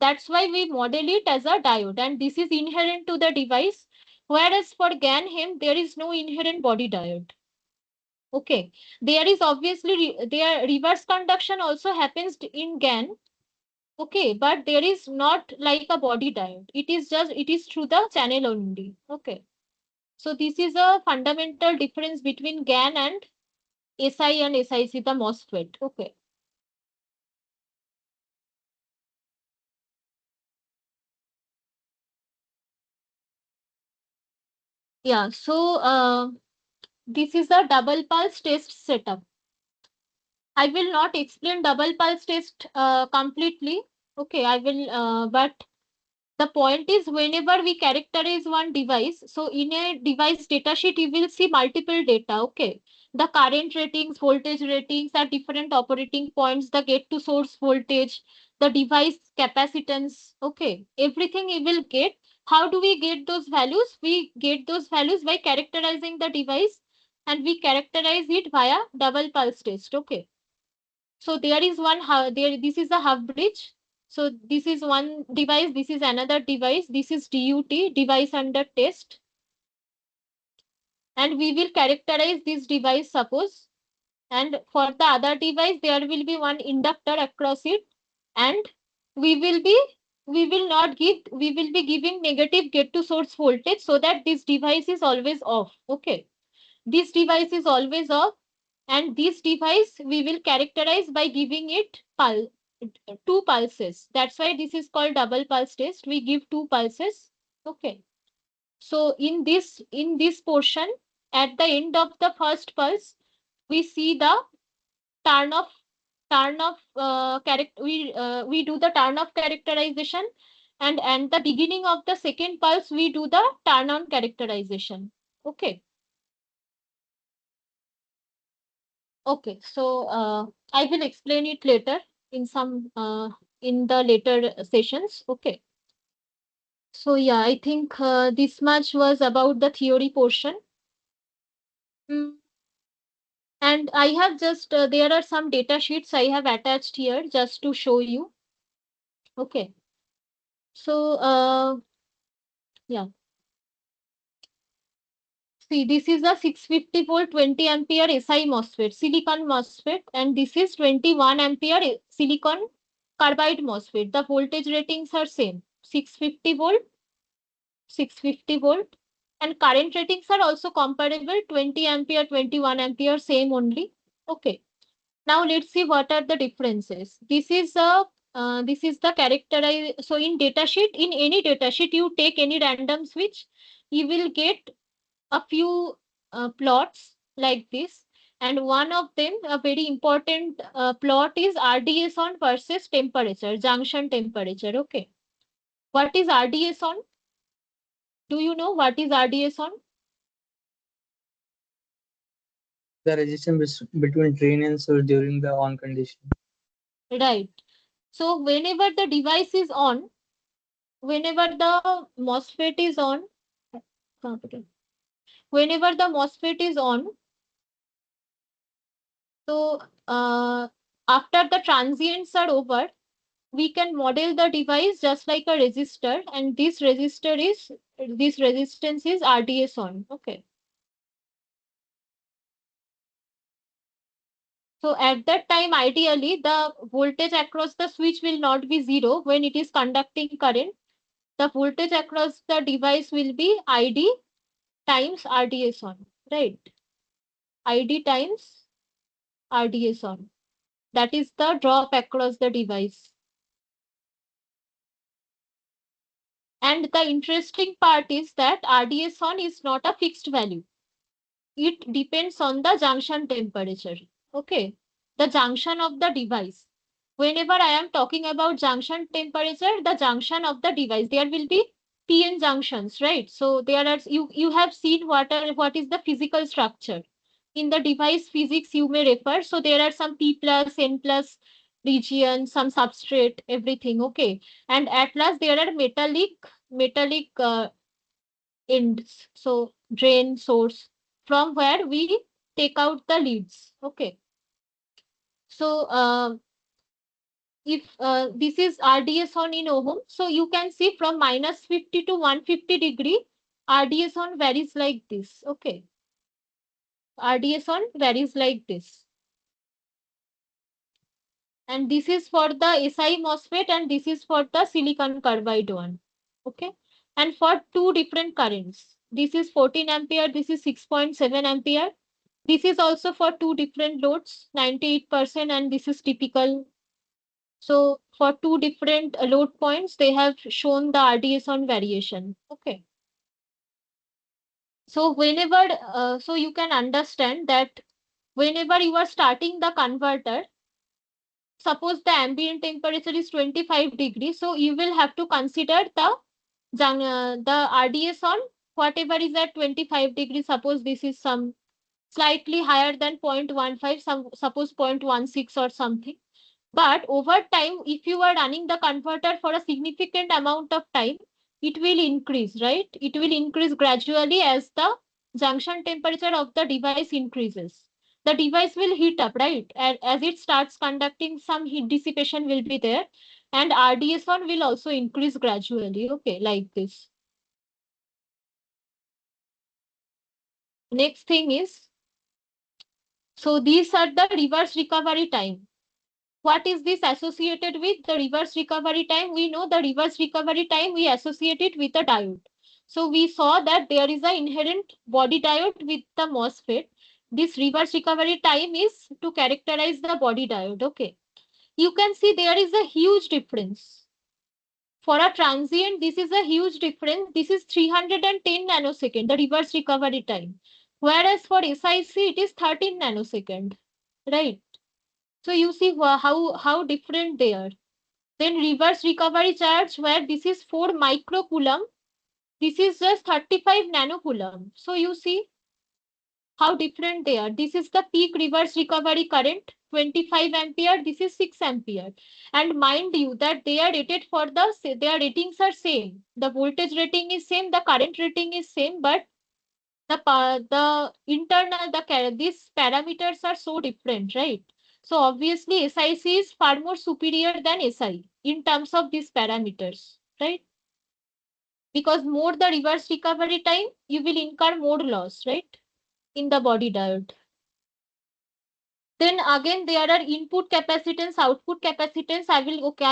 That's why we model it as a diode, and this is inherent to the device. Whereas for GaN HEMT, there is no inherent body diode. Okay, there is obviously there reverse conduction also happens in GaN. Okay, but there is not like a body diode. It is through the channel only. Okay, so this is a fundamental difference between GaN and SI and SIC, the MOSFET. Okay. Yeah, so this is a double pulse test setup. I will not explain double pulse test completely. Okay, I will, but the point is whenever we characterize one device, so in a device datasheet, you will see multiple data. Okay, the current ratings, voltage ratings at different operating points, the gate to source voltage, the device capacitance. Okay, everything we will get. How do we get those values? We get those values by characterizing the device, and we characterize it via double pulse test. Okay, so there is one there. This is a half bridge. So this is one device. This is another device. This is DUT, device under test, and we will characterize this device. Suppose, and for the other device there will be one inductor across it, and we will be we will be giving negative gate to source voltage, so that this device is always off. Okay, this device is always off, and this device we will characterize by giving it two pulses. That's why this is called double pulse test. We give two pulses. Okay, so in this portion, at the end of the first pulse, we see the turn off we do the turn off characterization, and the beginning of the second pulse we do the turn on characterization. Okay, okay, so I will explain it later in some in the later sessions. Okay, so yeah, I think this much was about the theory portion. Mm, and I have just there are some data sheets I have attached here just to show you. Okay, so yeah, see, this is a 650 volt 20 ampere SI MOSFET, silicon MOSFET, and this is 21 ampere silicon carbide MOSFET. The voltage ratings are same, 650 volt, 650 volt, and current ratings are also comparable, 20 ampere, 21 ampere, same only. Okay. Now let's see what are the differences. This is the characterize. So in datasheet, in any datasheet, you take any random switch, you will get a few plots like this, and one of them, a very important plot, is RDS on versus temperature, junction temperature. Okay, what is RDS on? Do you know what is RDS on? The resistance between drain and source during the on condition. Right. So whenever the device is on, whenever the MOSFET is on, whenever the MOSFET is on, so after the transients are over, we can model the device just like a resistor, and this resistance is RDS on. Okay, so at that time, ideally the voltage across the switch will not be zero when it is conducting current. The voltage across the device will be ID times RDS on, right? ID times RDS on, that is the drop across the device. And the interesting part is that RDS on is not a fixed value. It depends on the junction temperature. Okay, the junction of the device. Whenever I am talking about junction temperature, the junction of the device, there will be PN junctions, right? So there are, you have seen what is the physical structure. In the device physics, you may refer. So there are some P plus, N plus region, some substrate, everything. Okay, and at last there are metallic ends. So drain, source, from where we take out the leads. Okay, so if this is RDS on in ohm, so you can see from -50 to 150 degree, RDS on varies like this. Okay, RDS on varies like this, and this is for the SI MOSFET, and this is for the silicon carbide one. Okay, and for two different currents, this is 14 ampere, this is 6.7 ampere. This is also for two different loads, 98%, and this is typical. So for two different load points, they have shown the RDS on variation. Okay. So so you can understand that whenever you are starting the converter, suppose the ambient temperature is 25 degrees, so you will have to consider the RDS on whatever is at 25 degrees. Suppose this is some slightly higher than 0.15, suppose 0.16 or something. But over time, if you are running the converter for a significant amount of time, it will increase, right? It will increase gradually as the junction temperature of the device increases. The device will heat up, right? And as it starts conducting, some heat dissipation will be there, and RDS1 will also increase gradually, okay, like this. Next thing is, so these are the reverse recovery time. What is this associated with? The reverse recovery time? We know the reverse recovery time, we associate it with a diode. So we saw that there is an inherent body diode with the MOSFET. This reverse recovery time is to characterize the body diode. Okay. You can see there is a huge difference. For a transient, this is a huge difference. This is 310 nanosecond, the reverse recovery time. Whereas for SiC, it is 13 nanosecond. Right. So you see how different they are. Then reverse recovery charge, where this is 4 microcoulomb, this is just 35 nanocoulomb. So you see how different they are. This is the peak reverse recovery current, 25 ampere. This is 6 ampere. And mind you that they are rated for their ratings are same. The voltage rating is same, the current rating is same, but the internal these parameters are so different, right? So obviously SiC is far more superior than Si in terms of these parameters, right? Because more the reverse recovery time, you will incur more loss, right, in the body diode. Then again there are input capacitance, output capacitance. I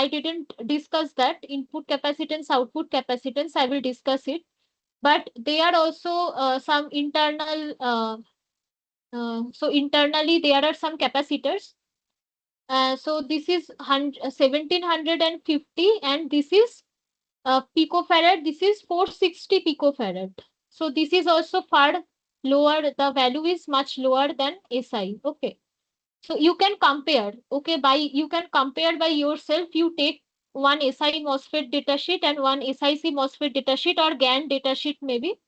didn't discuss that. Input capacitance, output capacitance, I will discuss it. But they are also some internal so internally there are some capacitors. So this is 1750 and this is picofarad. This is 460 picofarad. So this is also far lower. The value is much lower than SI. Okay. So you can compare. Okay, you can compare by yourself. You take one SI MOSFET datasheet and one SiC MOSFET datasheet or GAN datasheet maybe,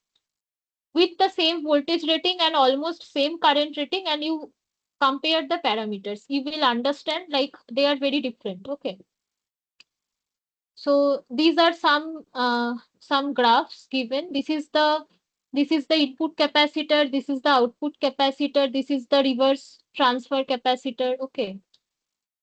with the same voltage rating and almost same current rating, and you compare the parameters, you will understand like they are very different. Okay. So these are some graphs given. This is the input capacitor, this is the output capacitor, this is the reverse transfer capacitor. Okay.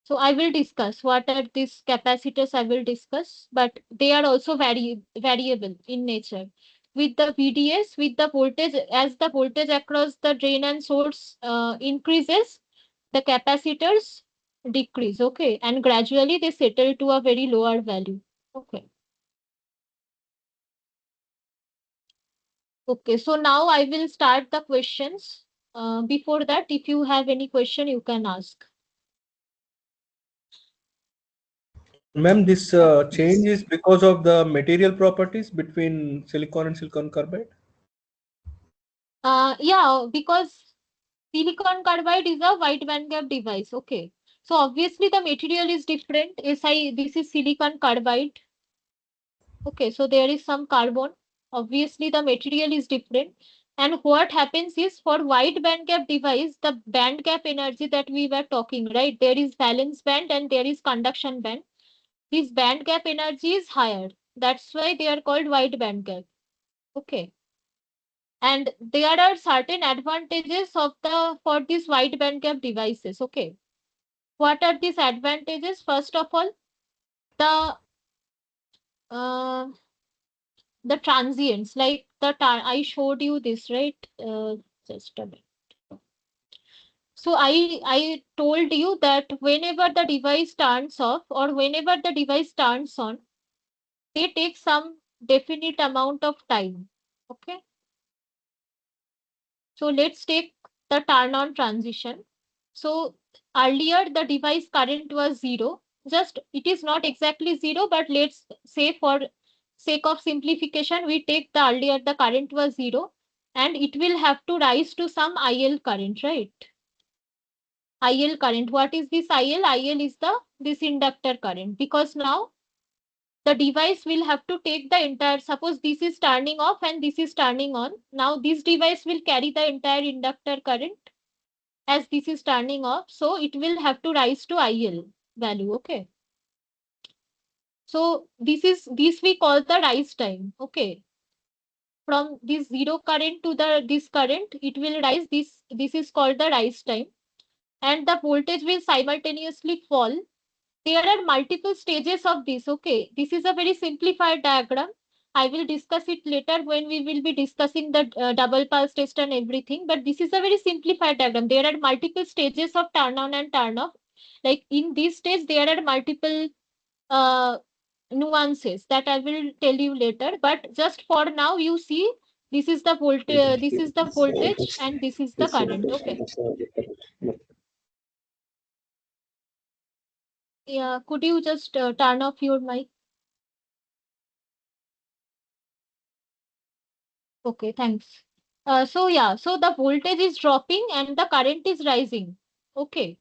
So I will discuss what are these capacitors. I will discuss, but they are also variable in nature. With the VDS, with the voltage, as the voltage across the drain and source increases, the capacitors decrease. Okay, and gradually they settle to a very lower value. Okay. Okay. So now I will start the questions. Before that, if you have any question, you can ask. Ma'am, this change is because of the material properties between silicon and silicon carbide. Yeah, because silicon carbide is a wide bandgap device. Okay. So obviously the material is different. This is silicon carbide. Okay. So there is some carbon. Obviously the material is different. And what happens is for wide bandgap device, the bandgap energy that we were talking, right? There is valence band and there is conduction band. This bandgap energy is higher. That's why they are called wide bandgap. Okay. And there are certain advantages for these wide bandgap devices. Okay. What are these advantages? First of all, the uh, the transients, like I showed you this, right? Just a bit. So I told you that whenever the device turns off or whenever the device turns on, they take some definite amount of time. Okay. So let's take the turn on transition. So earlier the device current was zero. Just it is not exactly zero, but let's say for sake of simplification, we take the earlier the current was zero and it will have to rise to some IL current, right? IL current. What is this IL? IL is this inductor current, because now the device will have to take the entire, suppose this is turning off and this is turning on. Now this device will carry the entire inductor current as this is turning off. So it will have to rise to IL value. Okay. So this we call the rise time. Okay. From this zero current to this current, it will rise. This is called the rise time. And the voltage will simultaneously fall. There are multiple stages of this. Okay, this is a very simplified diagram. I will discuss it later when we will be discussing the double pulse test and everything, but this is a very simplified diagram. There are multiple stages of turn on and turn off. Like in this stage there are multiple uh, nuances that I will tell you later, but just for now you see this is the voltage and this is the current. Okay. Yeah, could you just turn off your mic? Okay, thanks. So yeah, so the voltage is dropping and the current is rising. Okay.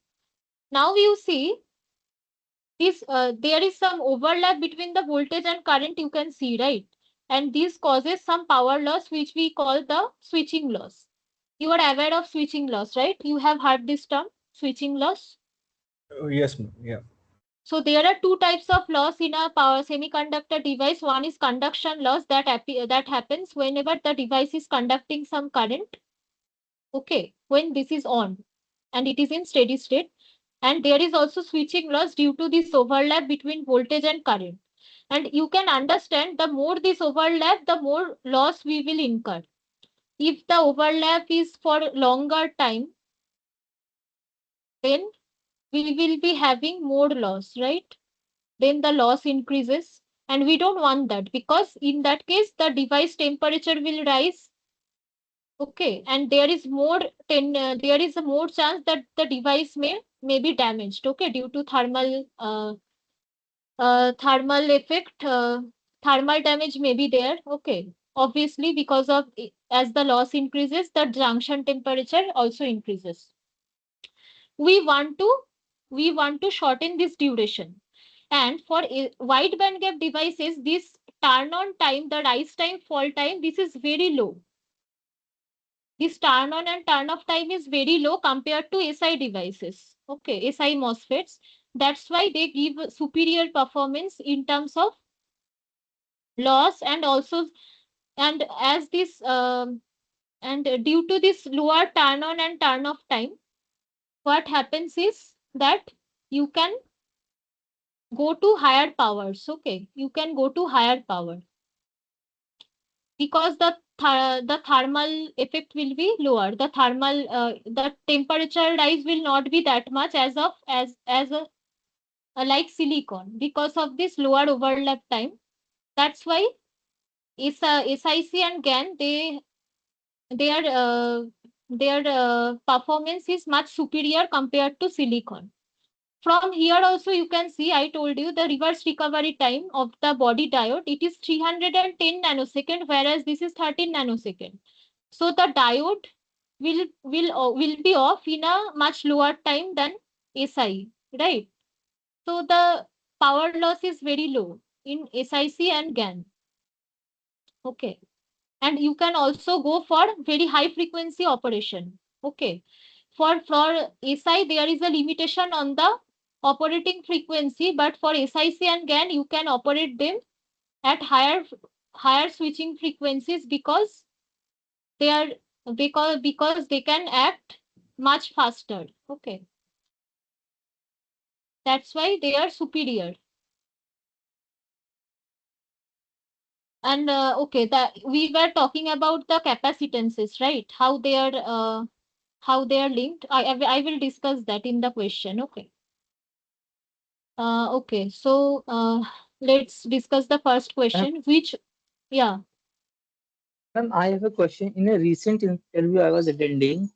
Now you see this, there is some overlap between the voltage and current, you can see, right? And this causes some power loss, which we call the switching loss. You are aware of switching loss, right? You have heard this term, switching loss. Yes, ma'am. Yeah. So there are two types of loss in a power semiconductor device. One is conduction loss that happens whenever the device is conducting some current. Okay, when this is on and it is in steady state. And there is also switching loss due to this overlap between voltage and current. And you can understand, the more this overlap, the more loss we will incur. If the overlap is for longer time, then we will be having more loss, right? Then the loss increases. And we don't want that, because in that case, the device temperature will rise. Okay, and there is a more chance that the device may be damaged. Okay, due to thermal effect, thermal damage may be there. Okay, obviously because of as the loss increases, the junction temperature also increases. We want to shorten this duration, and for wide band gap devices, this turn on time, the rise time, fall time, this is very low. This turn on and turn off time is very low compared to SI devices. Okay, SI MOSFETs. That's why they give superior performance in terms of loss, and also, and as this and due to this lower turn on and turn off time, what happens is that you can go to higher powers. Okay, you can go to higher power because the thermal effect will be lower. The temperature rise will not be that much as a like silicon, because of this lower overlap time. That's why SiC and GaN, their performance is much superior compared to silicon. From here also you can see, I told you the reverse recovery time of the body diode, it is 310 nanosecond, whereas this is 13 nanosecond. So the diode will be off in a much lower time than SI, right? So the power loss is very low in SiC and GaN. Okay. And you can also go for very high frequency operation. Okay. For SI, there is a limitation on the operating frequency, but for SiC and GaN, you can operate them at higher switching frequencies, because they are because they can act much faster. Okay. That's why they are superior. And okay, that we were talking about the capacitances, right? How they are linked. I will discuss that in the question. Okay. Okay. So let's discuss the first Ma'am, question. Yeah. ma'am, I have a question. In a recent interview I was attending,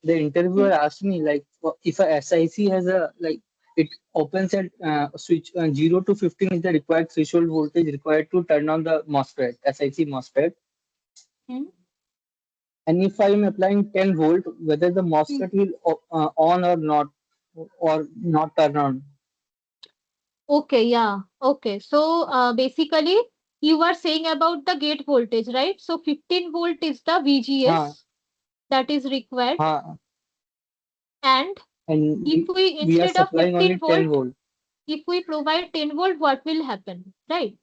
the Hmm. interviewer asked me like if a SIC has a like it opens at switch 0 to 15 is the required threshold voltage required to turn on the MOSFET, SIC MOSFET. Hmm. And if I am applying 10 volt, whether the Hmm. MOSFET will on or not turn on. Okay, yeah. Okay. So basically you are saying about the gate voltage, right? So 15 volt is the हाँ VGS that is required. हाँ, And and if we we are instead of supplying 15 only 10 volt, volt. if we provide 10 volt, what will happen? Right?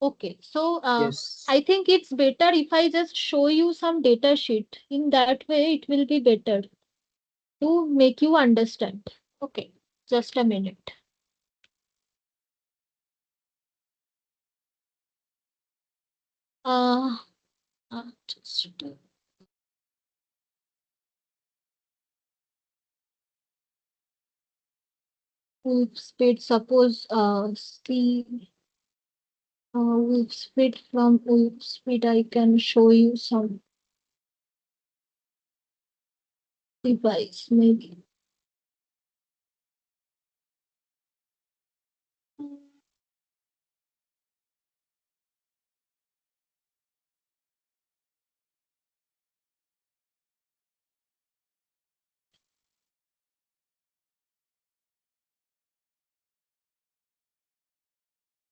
Okay. So Yes. I think it's better if I just show you some data sheet. In that way, it will be better to make you understand. Okay. Just a minute. Uh, just move speed. Suppose C with speed from with speed I can show you some device maybe.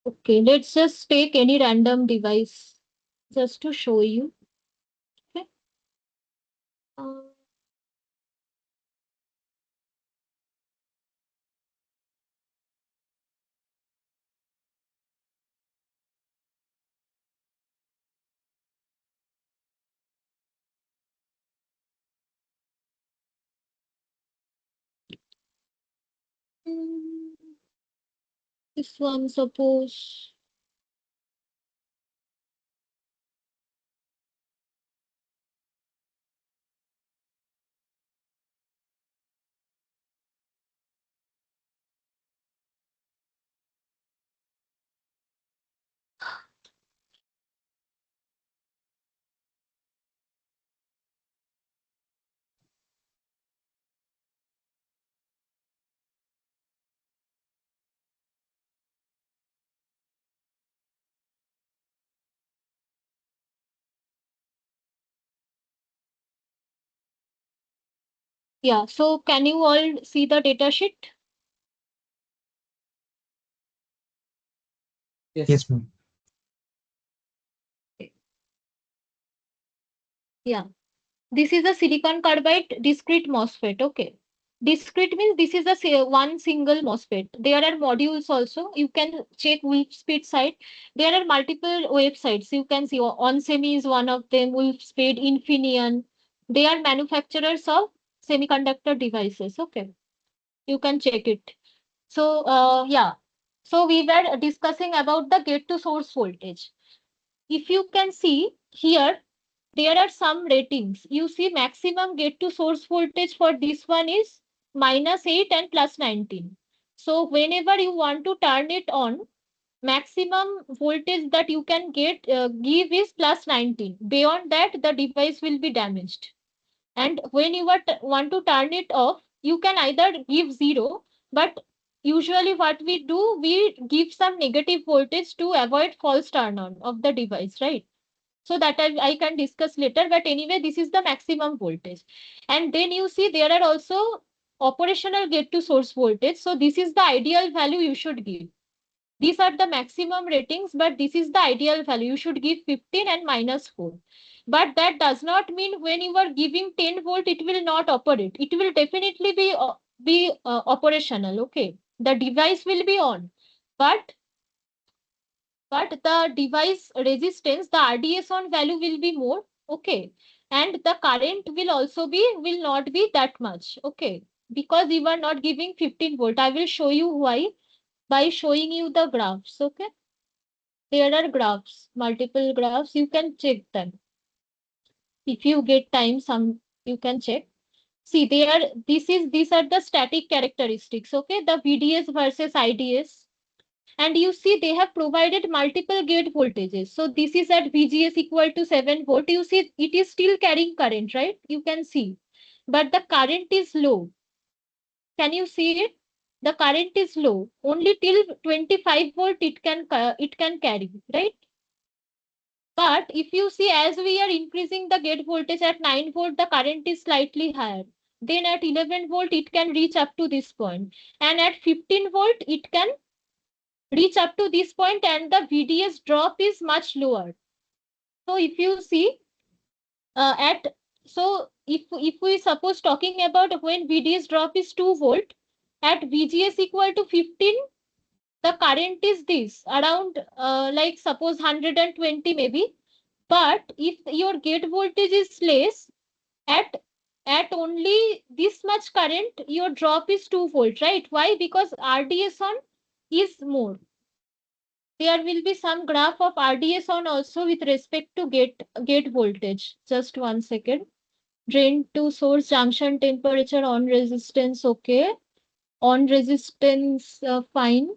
Okay, let's just take any random device just to show you. Okay. Uh, mm, this one suppose. Yeah, so can you all see the data sheet? Yes, ma'am. Yeah. This is a silicon carbide discrete MOSFET. Okay. Discrete means this is a one single MOSFET. There are modules also. You can check Wolf Speed site. There are multiple websites. You can see OnSemi is one of them, Wolf Speed, Infineon. They are manufacturers of semiconductor devices. Okay. You can check it. So yeah. So we were discussing about the gate to source voltage. If you can see here, there are some ratings. You see maximum gate to source voltage for this one is -8 and +19. So whenever you want to turn it on, maximum voltage that you can get give is +19. Beyond that, the device will be damaged. And when you want to turn it off, you can either give 0, but usually what we do, we give some negative voltage to avoid false turn on of the device, right? So that I can discuss later, but anyway this is the maximum voltage. And then you see there are also operational gate to source voltage, so this is the ideal value you should give. These are the maximum ratings, but this is the ideal value. You should give 15 and -4. But that does not mean when you are giving 10 volt it will not operate. It will definitely be operational. Okay, the device will be on, but the device resistance, the RDS on value will be more. Okay, and the current will also be, will not be that much. Okay, because you are not giving 15 volt. I will show you why by showing you the graphs. Okay, there are graphs, multiple graphs, you can check them if you get time. Some you can check. See there, these are the static characteristics. Okay, the VDS versus IDS. And you see they have provided multiple gate voltages. So this is at VGS equal to 7 volt. You see it is still carrying current, right? You can see. But the current is low. Can you see it? The current is low. Only till 25 volt it can carry, right? But if you see, as we are increasing the gate voltage at 9 volt, the current is slightly higher. Then at 11 volt, it can reach up to this point. And at 15 volt, it can reach up to this point and the VDS drop is much lower. So if you see at so if we suppose talking about when VDS drop is 2 volt at VGS equal to 15, the current is this around like suppose 120 maybe. But if your gate voltage is less, at only this much current, your drop is 2 volt, right? Why? Because RDS on is more. There will be some graph of RDS on also with respect to gate voltage. Just 1 second. Drain to source junction temperature on resistance, okay. On resistance, fine.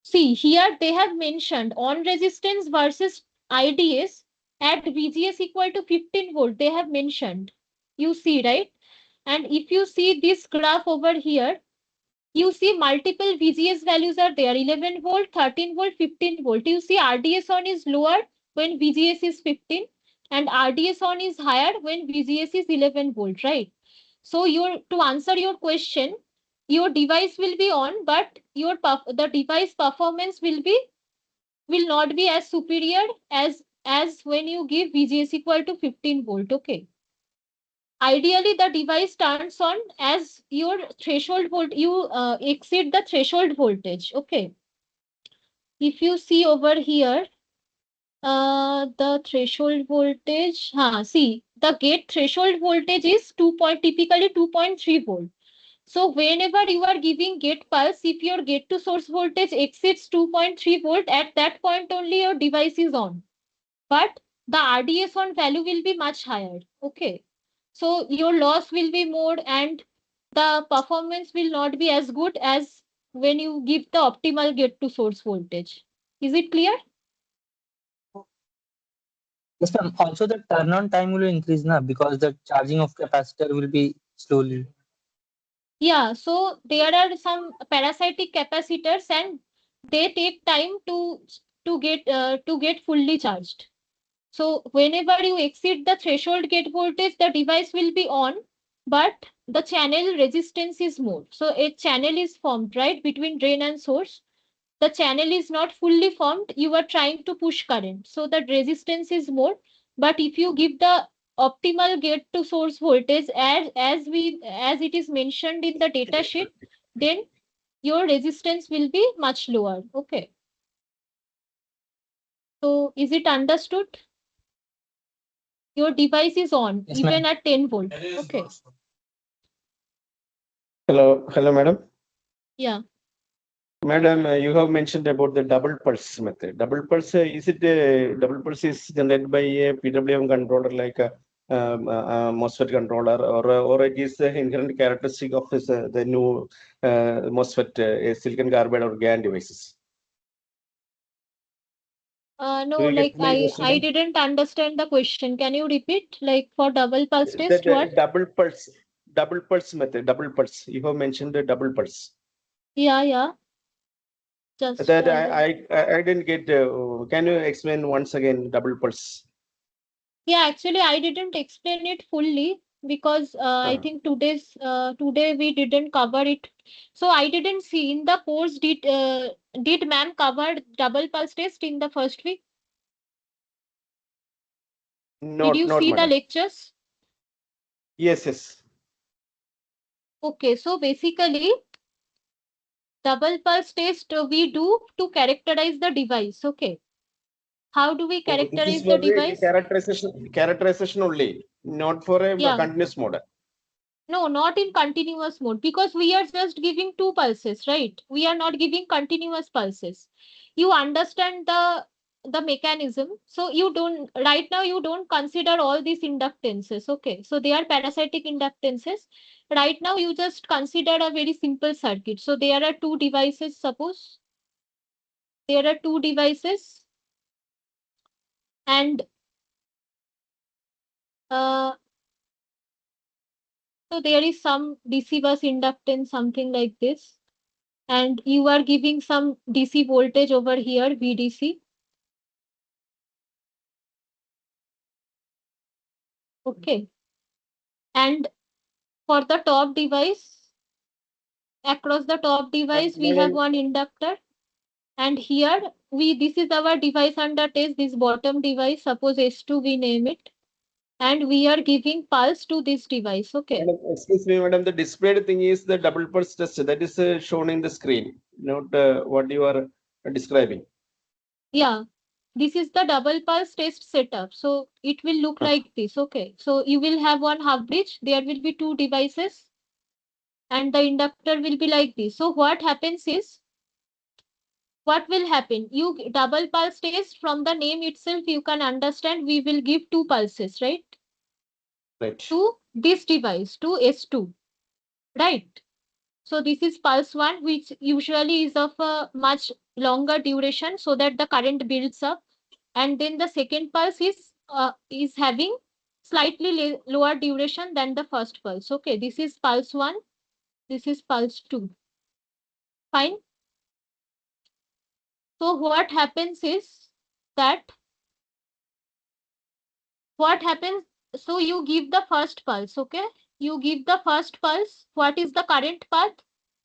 See, here they have mentioned on resistance versus IDS at VGS equal to 15 volt. They have mentioned. You see, right? And if you see this graph over here, you see multiple VGS values are there, 11 volt, 13 volt, 15 volt. You see RDS on is lower when VGS is 15 and RDS on is higher when VGS is 11 volt, right? So to answer your question, your device will be on, but the device performance will not be as superior as when you give VGS equal to 15 volt, okay. Ideally the device turns on as your threshold volt you exceed the threshold voltage, okay. If you see over here the threshold voltage, see the gate threshold voltage is typically 2.3 volt. So whenever you are giving gate pulse, if your gate to source voltage exceeds 2.3 volt, at that point only your device is on, but the RDS on value will be much higher, okay. So your loss will be more and the performance will not be as good as when you give the optimal gate to source voltage. Is it clear? Yes, ma'am. Also, the turn on time will increase now because the charging of capacitor will be slowly. Yeah, so there are some parasitic capacitors and they take time to get fully charged. So whenever you exceed the threshold gate voltage, the device will be on, but the channel resistance is more. So a channel is formed, right, between drain and source. The channel is not fully formed. You are trying to push current. So the resistance is more. But if you give the optimal gate to source voltage as it is mentioned in the data sheet, then your resistance will be much lower. Okay. So is it understood? Your device is on Yes, even ma'am. at 10 volt. Okay. Hello, madam. Yeah. Madam, you have mentioned about the double pulse method. Double pulse, is it double pulse is generated by a PWM controller like a MOSFET controller, or it is the inherent characteristic of this, the new MOSFET, silicon carbide or GaN devices? No, Do you like get my question, I ma'am? didn't understand the question. Can you repeat? Like for double pulse test, That what? double pulse method, double pulse. You have mentioned the double pulse. Yeah, yeah. Just That I will. I didn't get. Can you explain once again double pulse? Yeah, actually, I didn't explain it fully because I Uh, think today we didn't cover it. So I didn't see in the course did ma'am cover double pulse test in the first week? Did you not see the madam. lectures? Yes, yes. Okay, so basically double pulse test we do to characterize the device. Okay. How do we Oh, this is characterize the for the device? characterization only, not for a Yeah. continuous mode. No, not in continuous mode because we are just giving two pulses, right? We are not giving continuous pulses. You understand the mechanism. So you don't right now you don't consider all these inductances. Okay. So they are parasitic inductances. Right now you just consider a very simple circuit. So there are two devices, suppose. There are two devices and uh, so there is some DC bus inductance, something like this. And you are giving some DC voltage over here, VDC. Okay. And for the top device, across the top device we Madam, have one inductor, and here this is our device under test, this bottom device, suppose S2 we name it, and we are giving pulse to this device. Okay. Madam, excuse me, madam. The displayed thing is the double pulse test that is shown in the screen, not what you are describing. Yeah, this is the double pulse test setup. So it will look like this. Okay. So you will have one half bridge. There will be two devices, and the inductor will be like this. So what happens is, what will happen? You double pulse test, from the name itself, you can understand we will give two pulses, right? Right. To this device, to S2, right? So this is pulse 1, which usually is of a much longer duration so that the current builds up. And then the second pulse is having slightly lower duration than the first pulse. Okay, this is pulse 1, this is pulse 2. Fine. So what happens is that, what happens, so you give the first pulse, okay? You give the first pulse. What is the current path?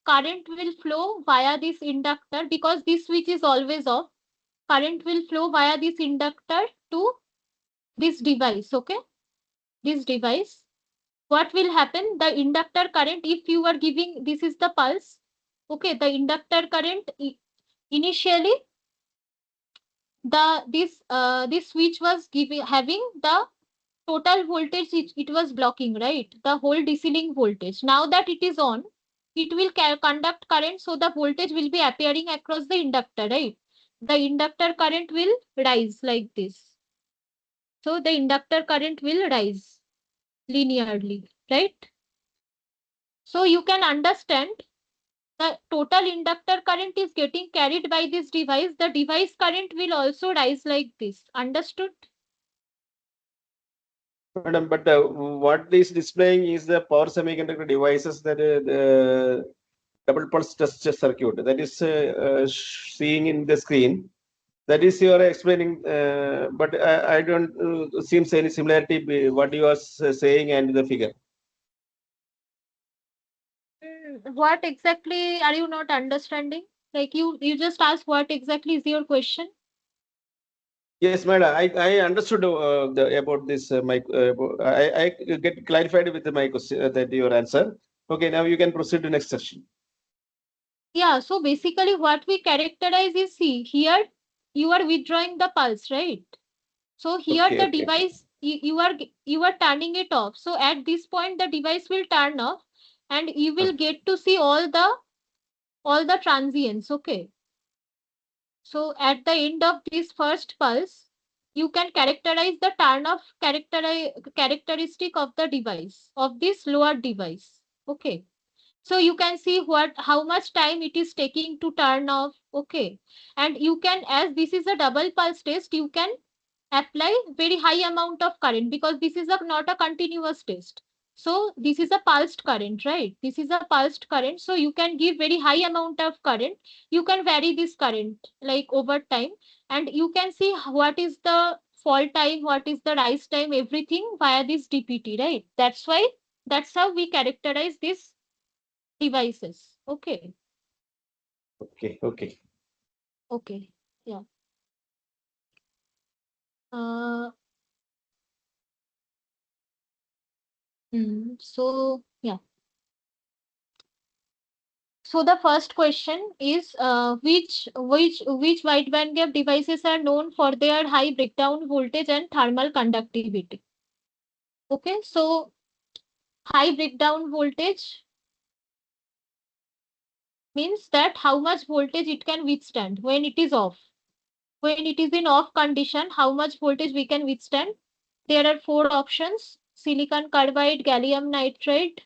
Current will flow via this inductor because this switch is always off. Current will flow via this inductor to this device, okay? This device. What will happen? The inductor current, if you are giving, this is the pulse, okay? The inductor current, initially, this switch was having the total voltage, it was blocking, right? The whole DC link voltage. Now that it is on, it will conduct current, so the voltage will be appearing across the inductor, right? The inductor current will rise like this. So the inductor current will rise linearly, right? So you can understand the total inductor current is getting carried by this device. The device current will also rise like this. Understood? Madam, but what is displaying is the power semiconductor devices that the double pulse test circuit that is seeing in the screen. That is you are explaining, but I don't seems any similarity what you are saying and the figure. What exactly are you not understanding? Like you just asked what exactly is your question? Yes, madam. I understood about this. I get clarified with my question that your answer. Okay, now you can proceed to next section. Yeah, so basically what we characterize is, see, here you are withdrawing the pulse, right? So here Okay, the okay. device, you are turning it off. So at this point the device will turn off, and you will get to see all the transients, okay? So at the end of this first pulse, you can characterize the turn off characteristic of the device, of this lower device. Okay. So you can see how much time it is taking to turn off. Okay. And you can, as this is a double pulse test, you can apply very high amount of current because this is not a continuous test. So this is a pulsed current, right? This is a pulsed current. So you can give very high amount of current. You can vary this current like over time, and you can see what is the fall time, what is the rise time, everything via this DPT, right? That's how we characterize these devices. Okay. Okay, okay. Okay. Yeah. Uh, so yeah. So the first question is which wide bandgap devices are known for their high breakdown voltage and thermal conductivity? Okay, so high breakdown voltage means that how much voltage it can withstand when it is off. When it is in off condition, how much voltage we can withstand? There are four options: silicon carbide, gallium nitride,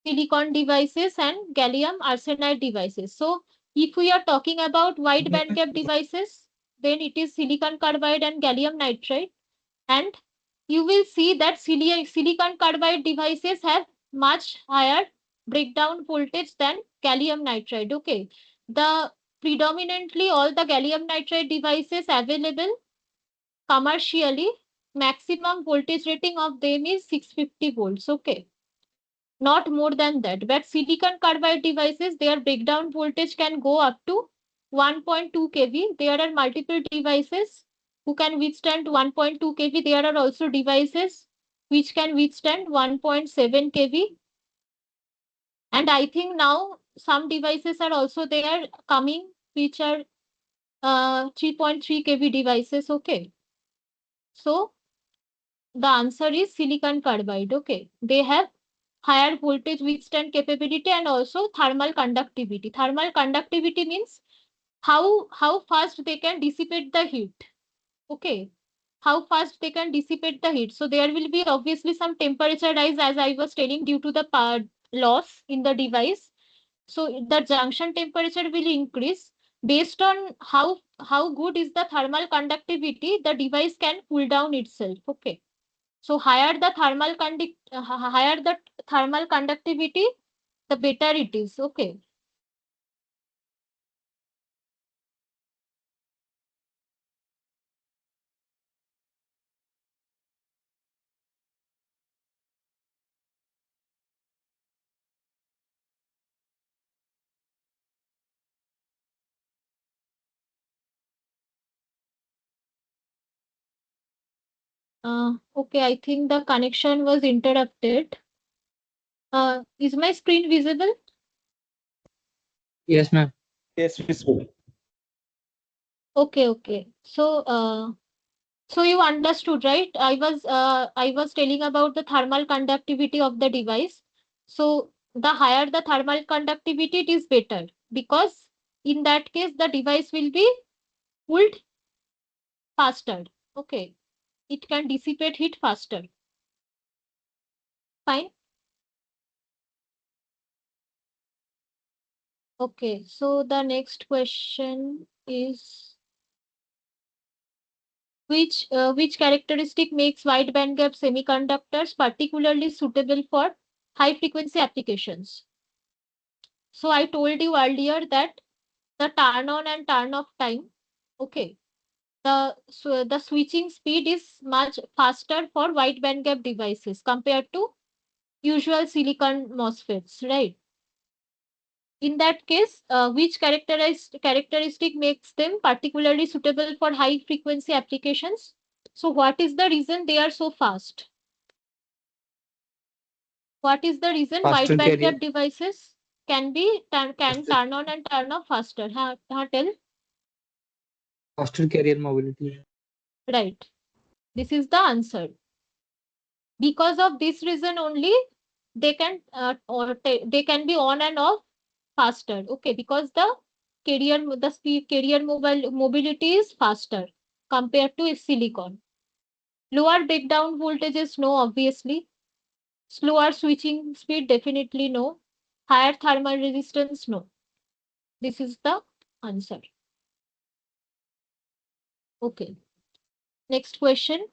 silicon devices, and gallium arsenide devices. So if we are talking about wide bandgap devices, then it is silicon carbide and gallium nitride. And you will see that silicon carbide devices have much higher breakdown voltage than gallium nitride. Okay. The predominantly all the gallium nitride devices available commercially, maximum voltage rating of them is 650 volts. Okay. not more than that. But silicon carbide devices, their breakdown voltage can go up to 1.2 kV. There are multiple devices who can withstand 1.2 kV. There are also devices which can withstand 1.7 kV. And I think now some devices are also there coming which are 3.3 kV devices. Okay. So the answer is silicon carbide. Okay. They have higher voltage withstand capability and also thermal conductivity. Thermal conductivity means how fast they can dissipate the heat. Okay. How fast they can dissipate the heat. So there will be obviously some temperature rise, as I was telling, due to the power loss in the device. So the junction temperature will increase. Based on how good is the thermal conductivity, the device can cool down itself. Okay. So higher the higher the thermal conductivity, the better it is. Okay. Okay, I think the connection was interrupted. Is my screen visible? Yes, ma'am. Yes, visible. Okay, okay. So you understood, right? I was telling about the thermal conductivity of the device. So the higher the thermal conductivity, it is better, because in that case the device will be cooled faster. Okay, it can dissipate heat faster. Fine. Okay, so the next question is which characteristic makes wide bandgap semiconductors particularly suitable for high frequency applications? So I told you earlier that the turn on and turn off time, okay, the switching speed is much faster for wide bandgap devices compared to usual silicon MOSFETs, right? In that case, which characteristic makes them particularly suitable for high frequency applications? So what is the reason they are so fast? What is the reason wide Faster carrier. bandgap devices can Faster, turn on and turn off faster? Tell. faster carrier mobility. Right. This is the answer. Because of this reason only, they can be on and off faster. Okay, because the speed carrier mobility is faster compared to a silicon. Lower breakdown voltages, no, obviously. Slower switching speed, definitely no. Higher thermal resistance, no. This is the answer. Okay. Next question.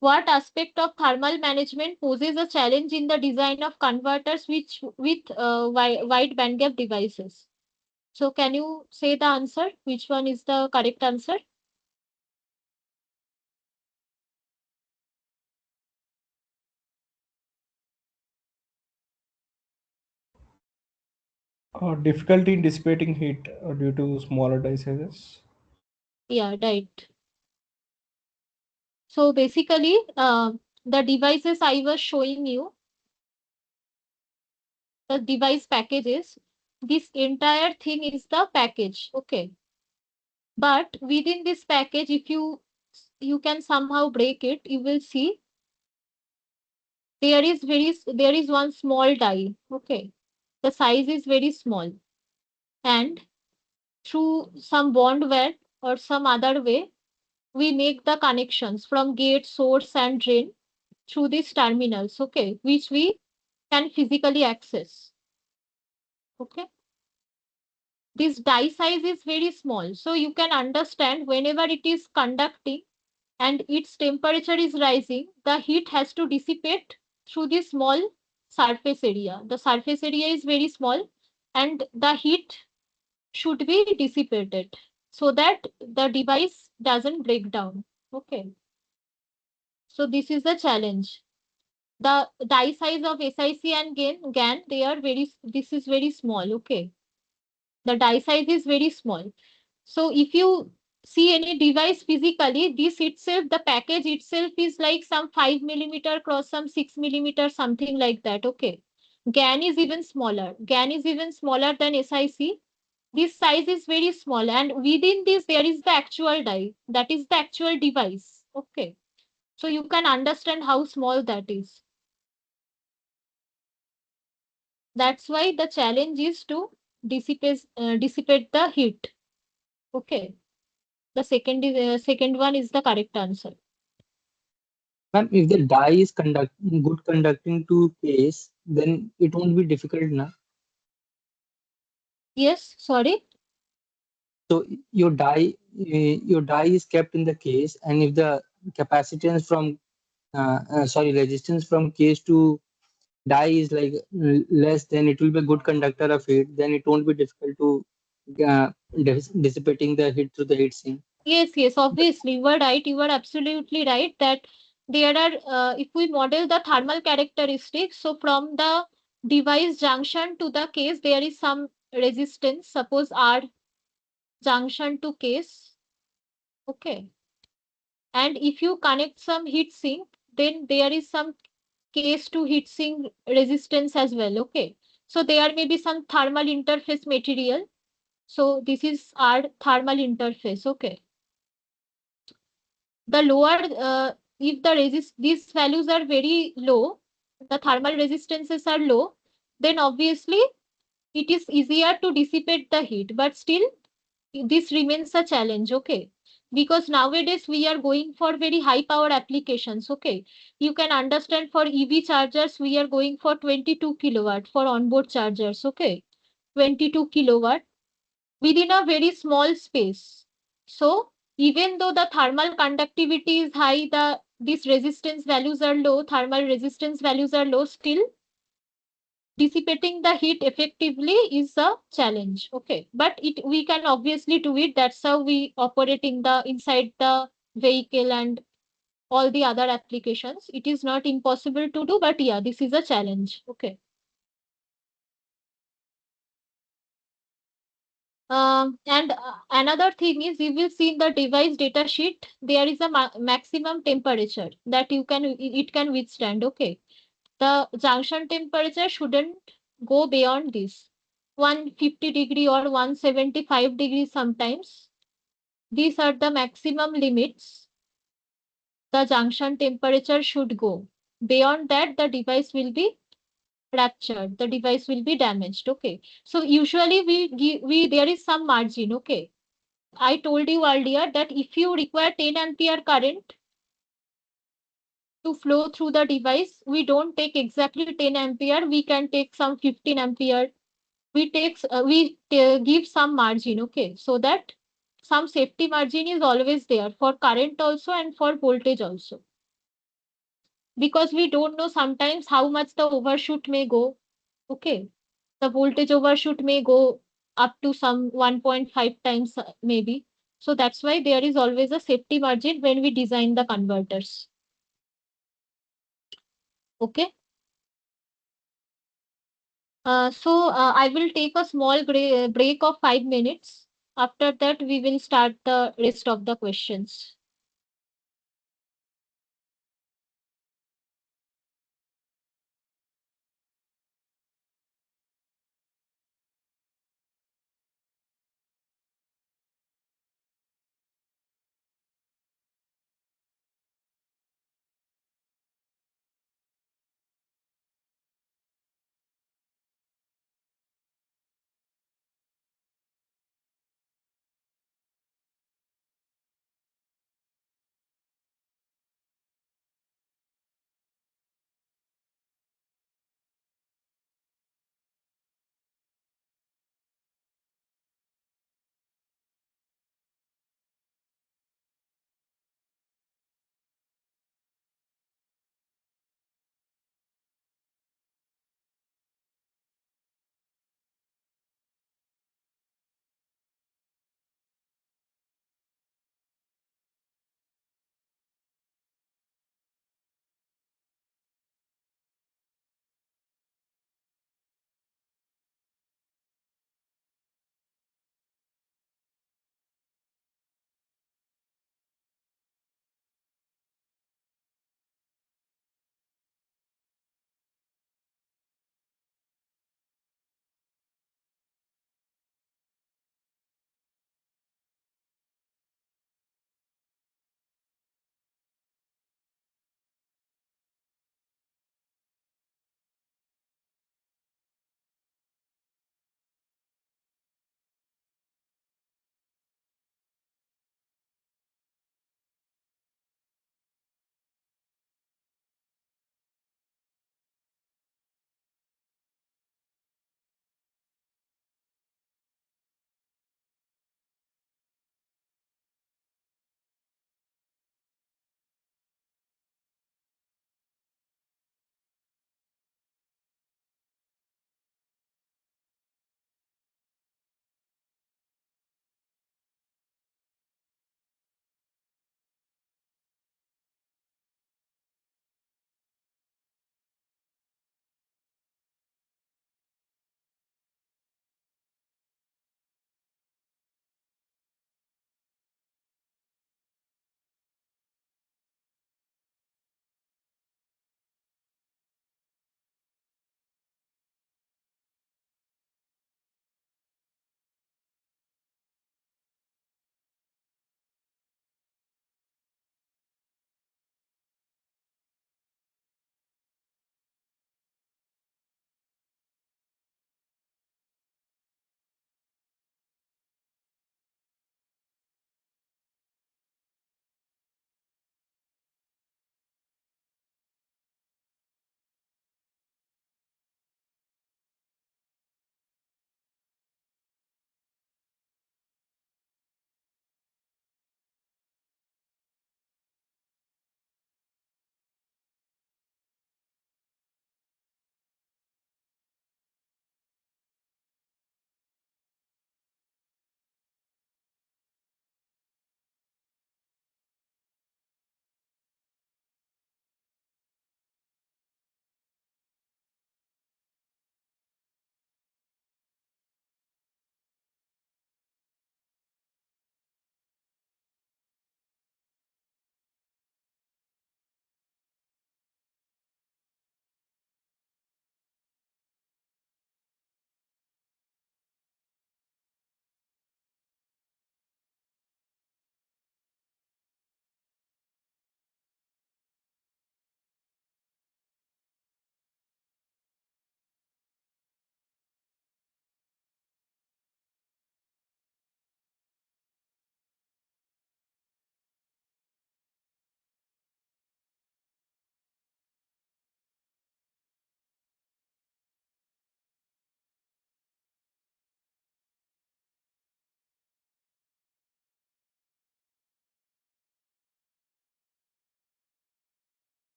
What aspect of thermal management poses a challenge in the design of converters with wide bandgap devices? So can you say the answer? Which one is the correct answer? Difficulty in dissipating heat due to smaller die sizes. Yeah, right. So basically, the devices I was showing you, the device packages, this entire thing is the package. Okay. But within this package, if you can somehow break it, you will see there is one small die. Okay. The size is very small. And through some bond wire or some other way, we make the connections from gate, source, and drain through these terminals, okay, which we can physically access. Okay. This die size is very small. So you can understand whenever it is conducting and its temperature is rising, the heat has to dissipate through this small surface area. The surface area is very small and the heat should be dissipated so that the device doesn't break down. Okay. So this is the challenge. The die size of SiC and GaN, they are this is very small, okay? The die size is very small. So if you see any device physically, this itself, the package itself is like some 5 millimeter cross some 6 millimeter, something like that, okay? GaN is even smaller. GaN is even smaller than SiC. This size is very small, and within this there is the actual die, that is the actual device, okay? So you can understand how small that is. That's why the challenge is to dissipate the heat, okay? The second one is the correct answer. Ma'am, if the die is good conducting to case, then it won't be difficult, na? Yes, sorry. So your die is kept in the case, and if the capacitance from resistance from case to die is like less, then it will be a good conductor of heat. Then it won't be difficult to dissipating the heat through the heat sink. Yes, obviously, you are right. You are absolutely right that there are, if we model the thermal characteristics, so from the device junction to the case, there is some resistance, suppose R junction to case, okay. And if you connect some heat sink, then there is some case to heat sink resistance as well, okay. So there may be some thermal interface material. So this is our thermal interface, okay. The lower, if the these values are very low, the thermal resistances are low, then obviously it is easier to dissipate the heat, but still this remains a challenge, okay? Because nowadays we are going for very high power applications, okay? You can understand for EV chargers, we are going for 22 kilowatt for onboard chargers, okay? 22 kilowatt within a very small space. So even though the thermal conductivity is high, these resistance values are low, thermal resistance values are low, still dissipating the heat effectively is a challenge, okay? But we can obviously do it. That's how we operating the inside the vehicle and all the other applications. It is not impossible to do, but yeah, this is a challenge, okay? And another thing is, you will see in the device data sheet, there is a maximum temperature that it can withstand, okay? The junction temperature shouldn't go beyond this 150-degree or 175-degree sometimes. These are the maximum limits the junction temperature should go. Beyond that, the device will be ruptured, the device will be damaged, okay? So usually we there is some margin, okay? I told you earlier that if you require 10 ampere current to flow through the device, we don't take exactly 10 ampere, we can take some 15 ampere. Give some margin, okay, so that some safety margin is always there for current also and for voltage also, because we don't know sometimes how much the overshoot may go, okay. The voltage overshoot may go up to some 1.5 times, maybe. So that's why there is always a safety margin when we design the converters. Okay. I will take a small break of 5 minutes. After that, we will start the rest of the questions.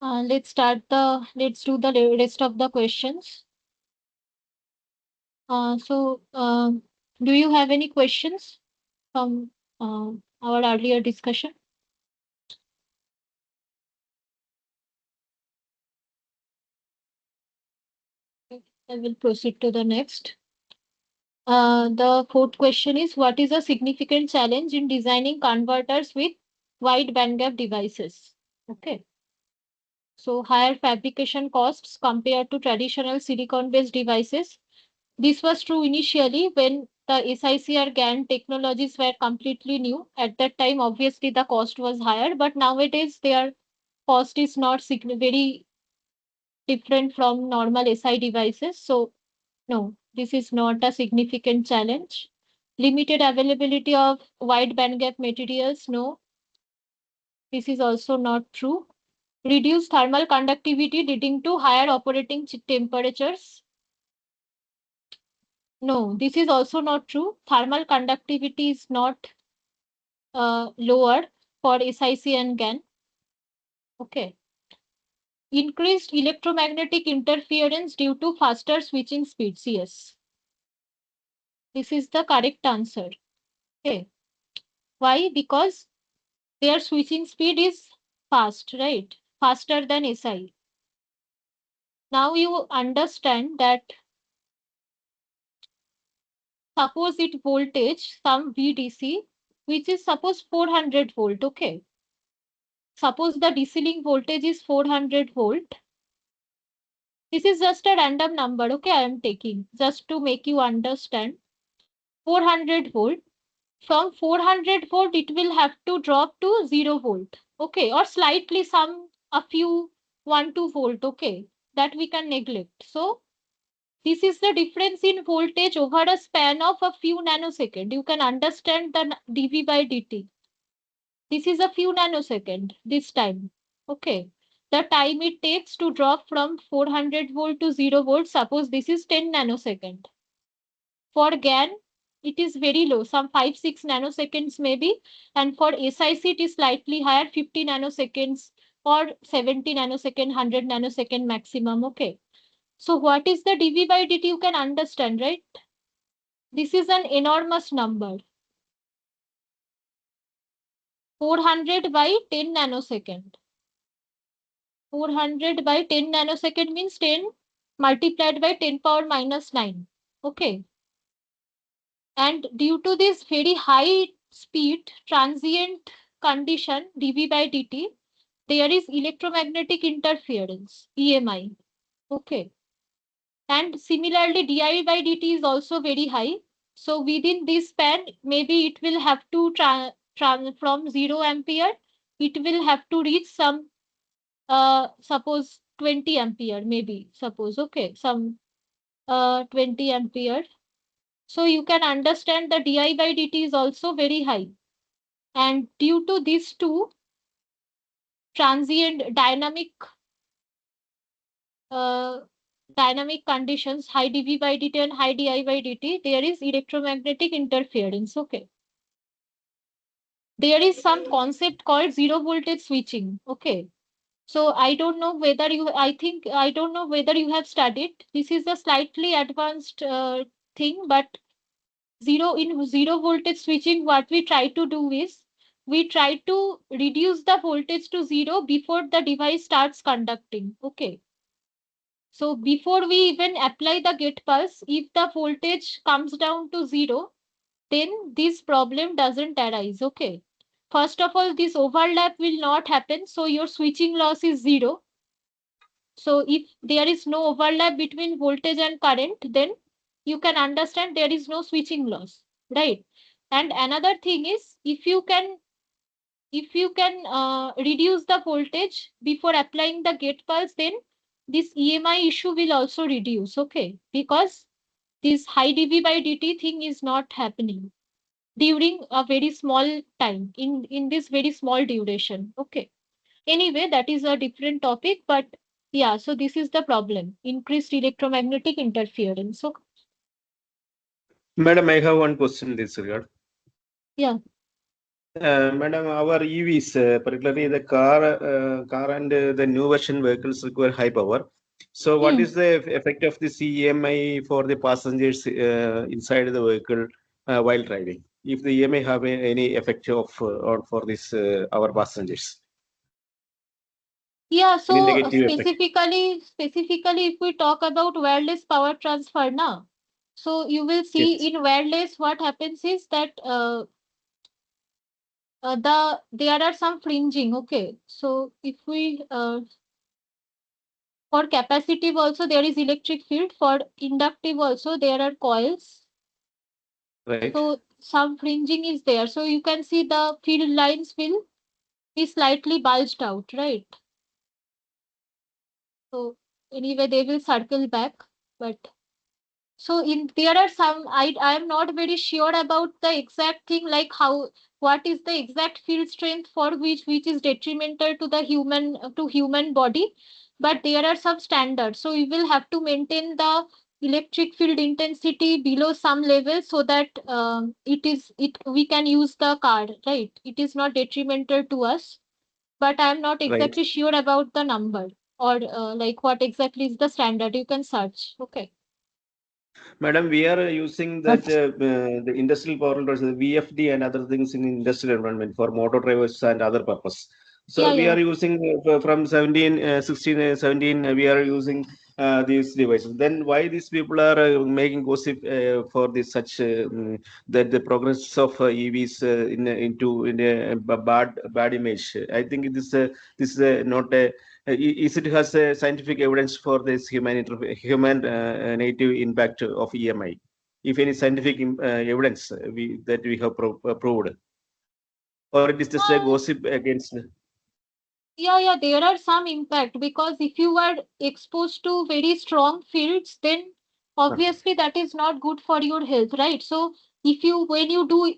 Let's do the rest of the questions. Do you have any questions from our earlier discussion? I will proceed to the next. The fourth question is, what is a significant challenge in designing converters with wide bandgap devices? Okay. So higher fabrication costs compared to traditional silicon-based devices. This was true initially when the SiC or GaN technologies were completely new. At that time, obviously, the cost was higher, but nowadays their cost is not very different from normal SI devices. So no, this is not a significant challenge. Limited availability of wide bandgap materials. No, this is also not true. Reduced thermal conductivity leading to higher operating temperatures. No, this is also not true. Thermal conductivity is not lower for SiC and GaN. Okay. Increased electromagnetic interference due to faster switching speeds. Yes. This is the correct answer. Okay. Why? Because their switching speed is fast, right? Faster than SI. Now you understand that suppose it voltage, some VDC, which is suppose 400 volt, okay? Suppose the DC link voltage is 400 volt. This is just a random number, okay? I am taking just to make you understand. 400 volt. From 400 volt, it will have to drop to 0 volt, okay? Or slightly a few 1-2 volt, okay? That we can neglect. So this is the difference in voltage over a span of a few nanoseconds. You can understand the dV by dt. This is a few nanoseconds this time. Okay. The time it takes to drop from 400 volt to 0 volt, suppose this is 10 nanosecond. For GaN, it is very low, some 5-6 nanoseconds maybe. And for SiC, it is slightly higher, 50 nanoseconds or 70 nanosecond, 100 nanosecond maximum. Okay. So what is the dV by dt? You can understand, right? This is an enormous number. 400 by 10 nanosecond. 400 by 10 nanosecond means 10 multiplied by 10 power minus 9. Okay. And due to this very high speed transient condition dV by dt, there is electromagnetic interference, EMI. Okay. And similarly, di by dt is also very high. So within this span, maybe it will have to from 0 ampere, it will have to reach some suppose 20 ampere, maybe suppose, okay, some 20 ampere. So you can understand the di by dt is also very high. And due to these two transient uh, dynamic conditions, high dV by dt and high di by dt, there is electromagnetic interference. Okay. There is some concept called zero voltage switching. Okay. So I don't know whether I don't know whether you have studied. This is a slightly advanced thing, but zero voltage switching, what we try to do is we try to reduce the voltage to 0 before the device starts conducting. Okay. So before we even apply the gate pulse, if the voltage comes down to 0, then this problem doesn't arise. Okay. First of all, this overlap will not happen. So your switching loss is 0. So if there is no overlap between voltage and current, then you can understand there is no switching loss, right? And another thing is, if you can reduce the voltage before applying the gate pulse, then this EMI issue will also reduce, okay? Because this high dV by dt thing is not happening during a very small time, in this very small duration, okay? Anyway, that is a different topic, but yeah, so this is the problem, increased electromagnetic interference. So Madam, I have one question in this regard. yeah, Madam, our EVs, particularly the car and the new version vehicles require high power. So, what is the effect of this EMI for the passengers inside the vehicle while driving? If the EMI have any effect of or for this our passengers, Yeah, any so negative effect? specifically, if we talk about wireless power transfer now, so you will see Yes, in wireless what happens is that there are some fringing. Okay, so if we for capacitive also there is electric field. For inductive also there are coils. right, So some fringing is there. So you can see the field lines will be slightly bulged out, right? So anyway, they will circle back, but so in there are some I am not very sure about the exact thing like how what is the exact field strength for which is detrimental to the human body, but there are some standards. So we will have to maintain the electric field intensity below some level so that it we can use the card, right? It is not detrimental to us, but I am not right. exactly sure about the number or like what exactly is the standard. You can search. Okay. Madam, we are using that the industrial power controls, the VFD and other things in industrial environment for motor drivers and other purpose. So Yeah, we yeah. are using from 17, 16, 17, we are using these devices. Then why these people are making gossip for this such that the progress of EVs in a bad image? I think this is not a is it has a scientific evidence for this human native impact of EMI? If any scientific evidence that we have proved, or it is just a Uh, gossip against? yeah, yeah, there are some impact because if you are exposed to very strong fields, then Uh, obviously that is not good for your health, right? So if you when you do,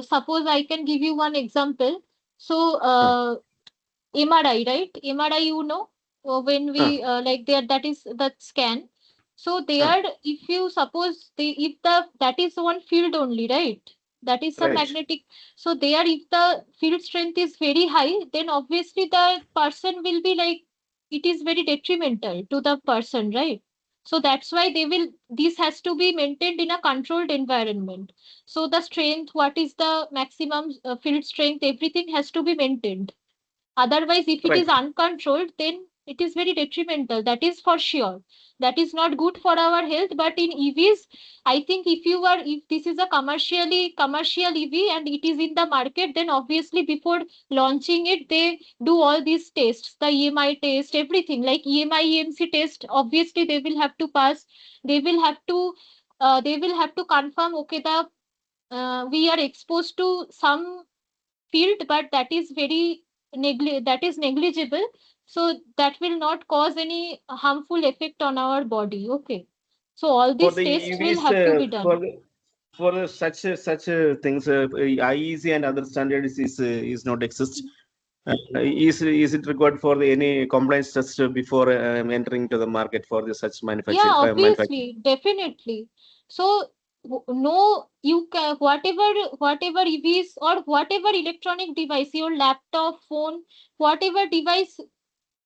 suppose I can give you one example. So uh, MRI, right? MRI, when uh, we like there, that is the scan. So uh, there, if you suppose if the that is one field only, right? That is some right, magnetic. So there, if the field strength is very high, then obviously the person will be like it is very detrimental to the person, right? So that's why they will. This has to be maintained in a controlled environment. So the strength, what is the maximum field strength, everything has to be maintained. Otherwise, if it right. is uncontrolled, then it is very detrimental. That is for sure. That is not good for our health. But in EVs, I think if this is a commercial EV and it is in the market, then obviously before launching it, they do all these tests, the EMI test, everything like EMI EMC test. Obviously, they will have to pass. They will have to. They will have to confirm. Okay, the we are exposed to some field, but that is negligible, so that will not cause any harmful effect on our body. Okay, so all For these the tests will EVs, have to be done. such things, IEC and other standards is not exist. Is it required for any compliance test before entering to the market for the such Yeah, manufacturing? obviously, definitely. So no, you can whatever EVs or whatever electronic device, your laptop, phone, whatever device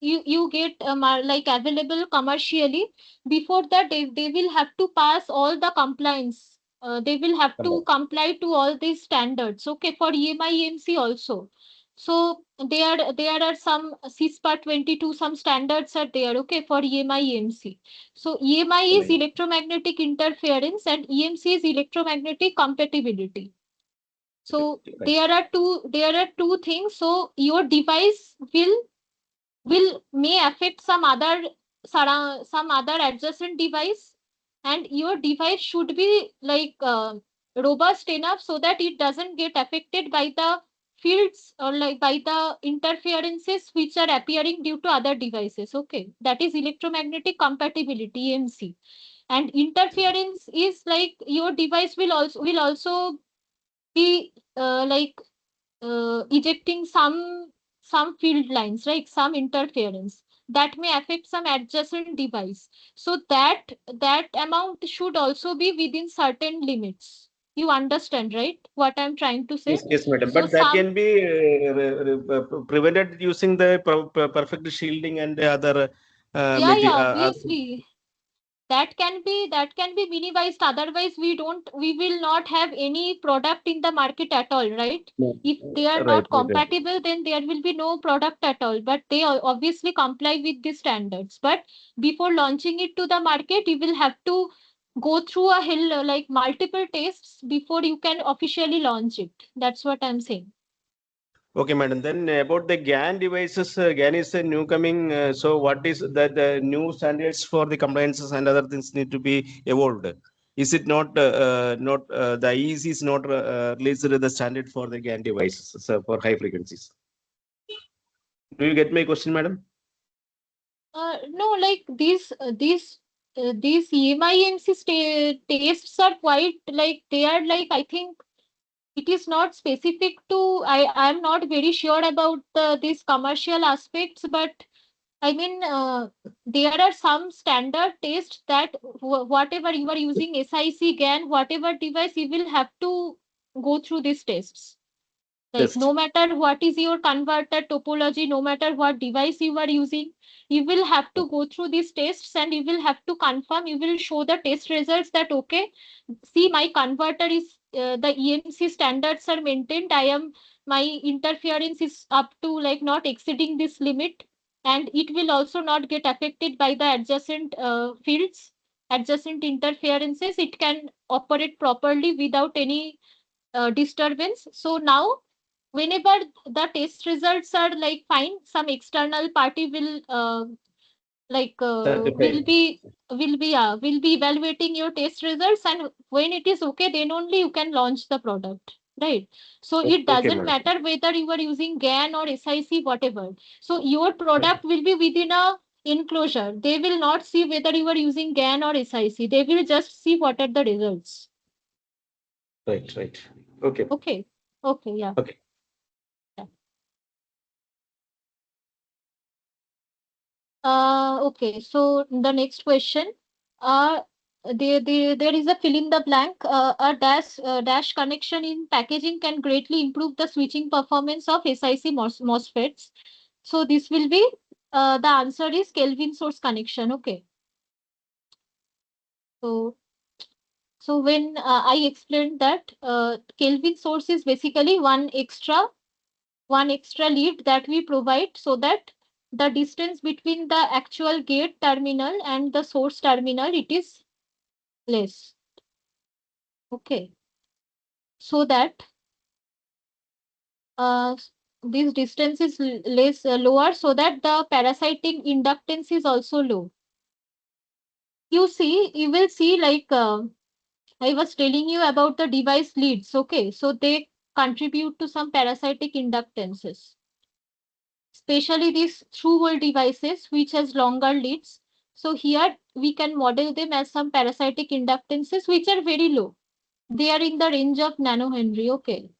you get like available commercially, before that they will have to pass all the compliance. They will have to comply to all these standards. Okay, for EMI EMC also. So there are some CISPA 22, some standards are there. Okay, for EMI EMC. So EMI is Right, electromagnetic interference and EMC is electromagnetic compatibility. So right, there are two things. So your device will may affect some other adjacent device, and your device should be like robust enough so that it doesn't get affected by the fields or like by the interferences which are appearing due to other devices. Okay, that is electromagnetic compatibility, EMC. And interference is like your device will also be like ejecting some field lines, right? Some interference that may affect some adjacent device. So that amount should also be within certain limits. You understand, right? What I'm trying to say? Yes, yes, madam. So But that some, can be prevented using the perfect shielding and the other yeah, obviously. That can be minimized. Otherwise, we will not have any product in the market at all, right? If they are right, not right, right. compatible, then there will be no product at all. But they obviously comply with the standards. But before launching it to the market, you will have to go through a hill, like multiple tests before you can officially launch it. That's what I'm saying. Okay, madam. Then about the GAN devices, GAN is a new coming. So what is that the new standards for the compliances and other things need to be evolved? Is it not the IEC is not released the standard for the GAN devices for high frequencies? Do you get my question, madam? No, like these EMI tests are quite like they are like, I think it is not specific to, I'm not very sure about these commercial aspects, but I mean, there are some standard tests that whatever you are using, SIC, GAN, whatever device, you will have to go through these tests. Like Test. no matter what is your converter topology, no matter what device you are using, you will have to go through these tests and you will have to confirm, you will show the test results that, okay, see, my converter is the EMC standards are maintained. My interference is up to like not exceeding this limit, and it will also not get affected by the adjacent fields, adjacent interferences. It can operate properly without any disturbance. So now whenever the test results are like fine, some external party will Certified. will be evaluating your test results, and when it is okay, then only you can launch the product, right? So it Okay, doesn't madam. matter whether you are using GAN or SIC, whatever. So your product will be within a enclosure. They will not see whether you are using GAN or SIC. They will just see what are the results. Right, right. Okay. Okay. Okay, yeah. Okay. Okay, so the next question. Uh, there is a fill in the blank. A dash connection in packaging can greatly improve the switching performance of SiC MOSFETs. So this will be the answer is Kelvin source connection. Okay. So when I explained that Kelvin source is basically one extra lead that we provide so that the distance between the actual gate terminal and the source terminal, it is less. Okay. So that uh, this distance is less lower, so that the parasitic inductance is also low. You will see like I was telling you about the device leads. Okay. So they contribute to some parasitic inductances, especially these through hole devices which has longer leads. So here we can model them as some parasitic inductances which are very low. They are in the range of nanohenry. Okay.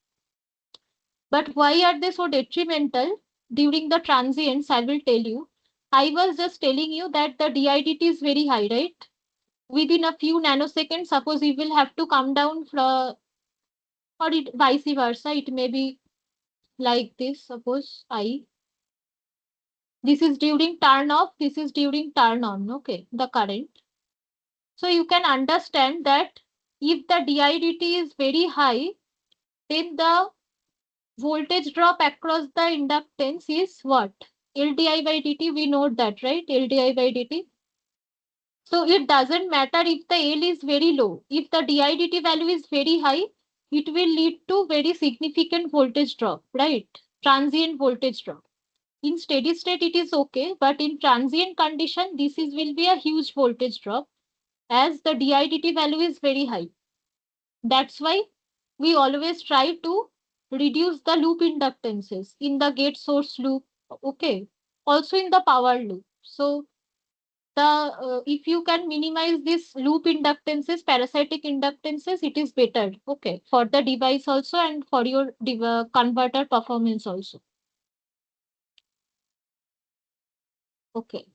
But why are they so detrimental during the transients? I will tell you. I was just telling you that the DIDT is very high, right? Within a few nanoseconds, suppose you will have to come down from, or it vice versa. It may be like this. Suppose this is during turn off, this is during turn on. Okay, the current. So you can understand that if the DIDT is very high, then the voltage drop across the inductance is what? LDI by dt, we know that, right? LDI by dt. So it doesn't matter if the L is very low. If the DIDT value is very high, it will lead to very significant voltage drop, right? Transient voltage drop. In steady state, it is okay, but in transient condition, will be a huge voltage drop as the DIDT value is very high. That's why we always try to reduce the loop inductances in the gate source loop. Okay. Also in the power loop. So the if you can minimize this loop inductances, parasitic inductances, it is better. Okay. For the device also and for your converter performance also. Okay.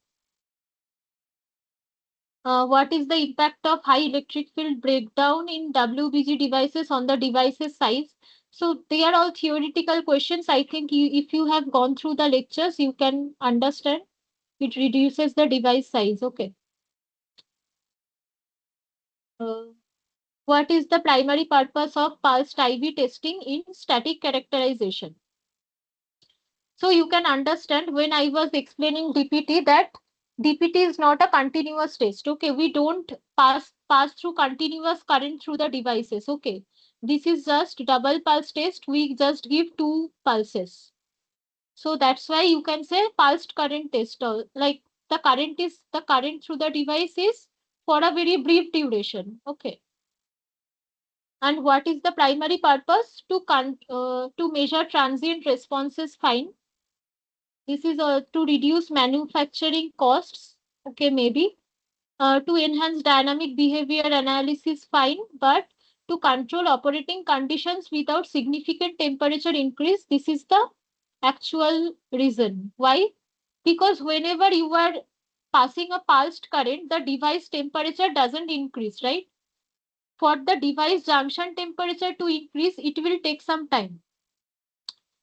What is the impact of high electric field breakdown in WBG devices on the device's size? So they are all theoretical questions. I think if you have gone through the lectures, you can understand. It reduces the device size. Okay. Uh, what is the primary purpose of pulsed IV testing in static characterization? So you can understand when I was explaining DPT that DPT is not a continuous test. Okay, we don't pass through continuous current through the devices. Okay, this is just double pulse test. We just give two pulses. So that's why you can say pulsed current test. Like the current through the device is for a very brief duration. Okay. And what is the primary purpose to measure transient responses? Fine. This is to reduce manufacturing costs. Okay, maybe to enhance dynamic behavior analysis. Fine, but to control operating conditions without significant temperature increase. This is the actual reason. Why? Because whenever you are passing a pulsed current, the device temperature doesn't increase, right? For the device junction temperature to increase, it will take some time.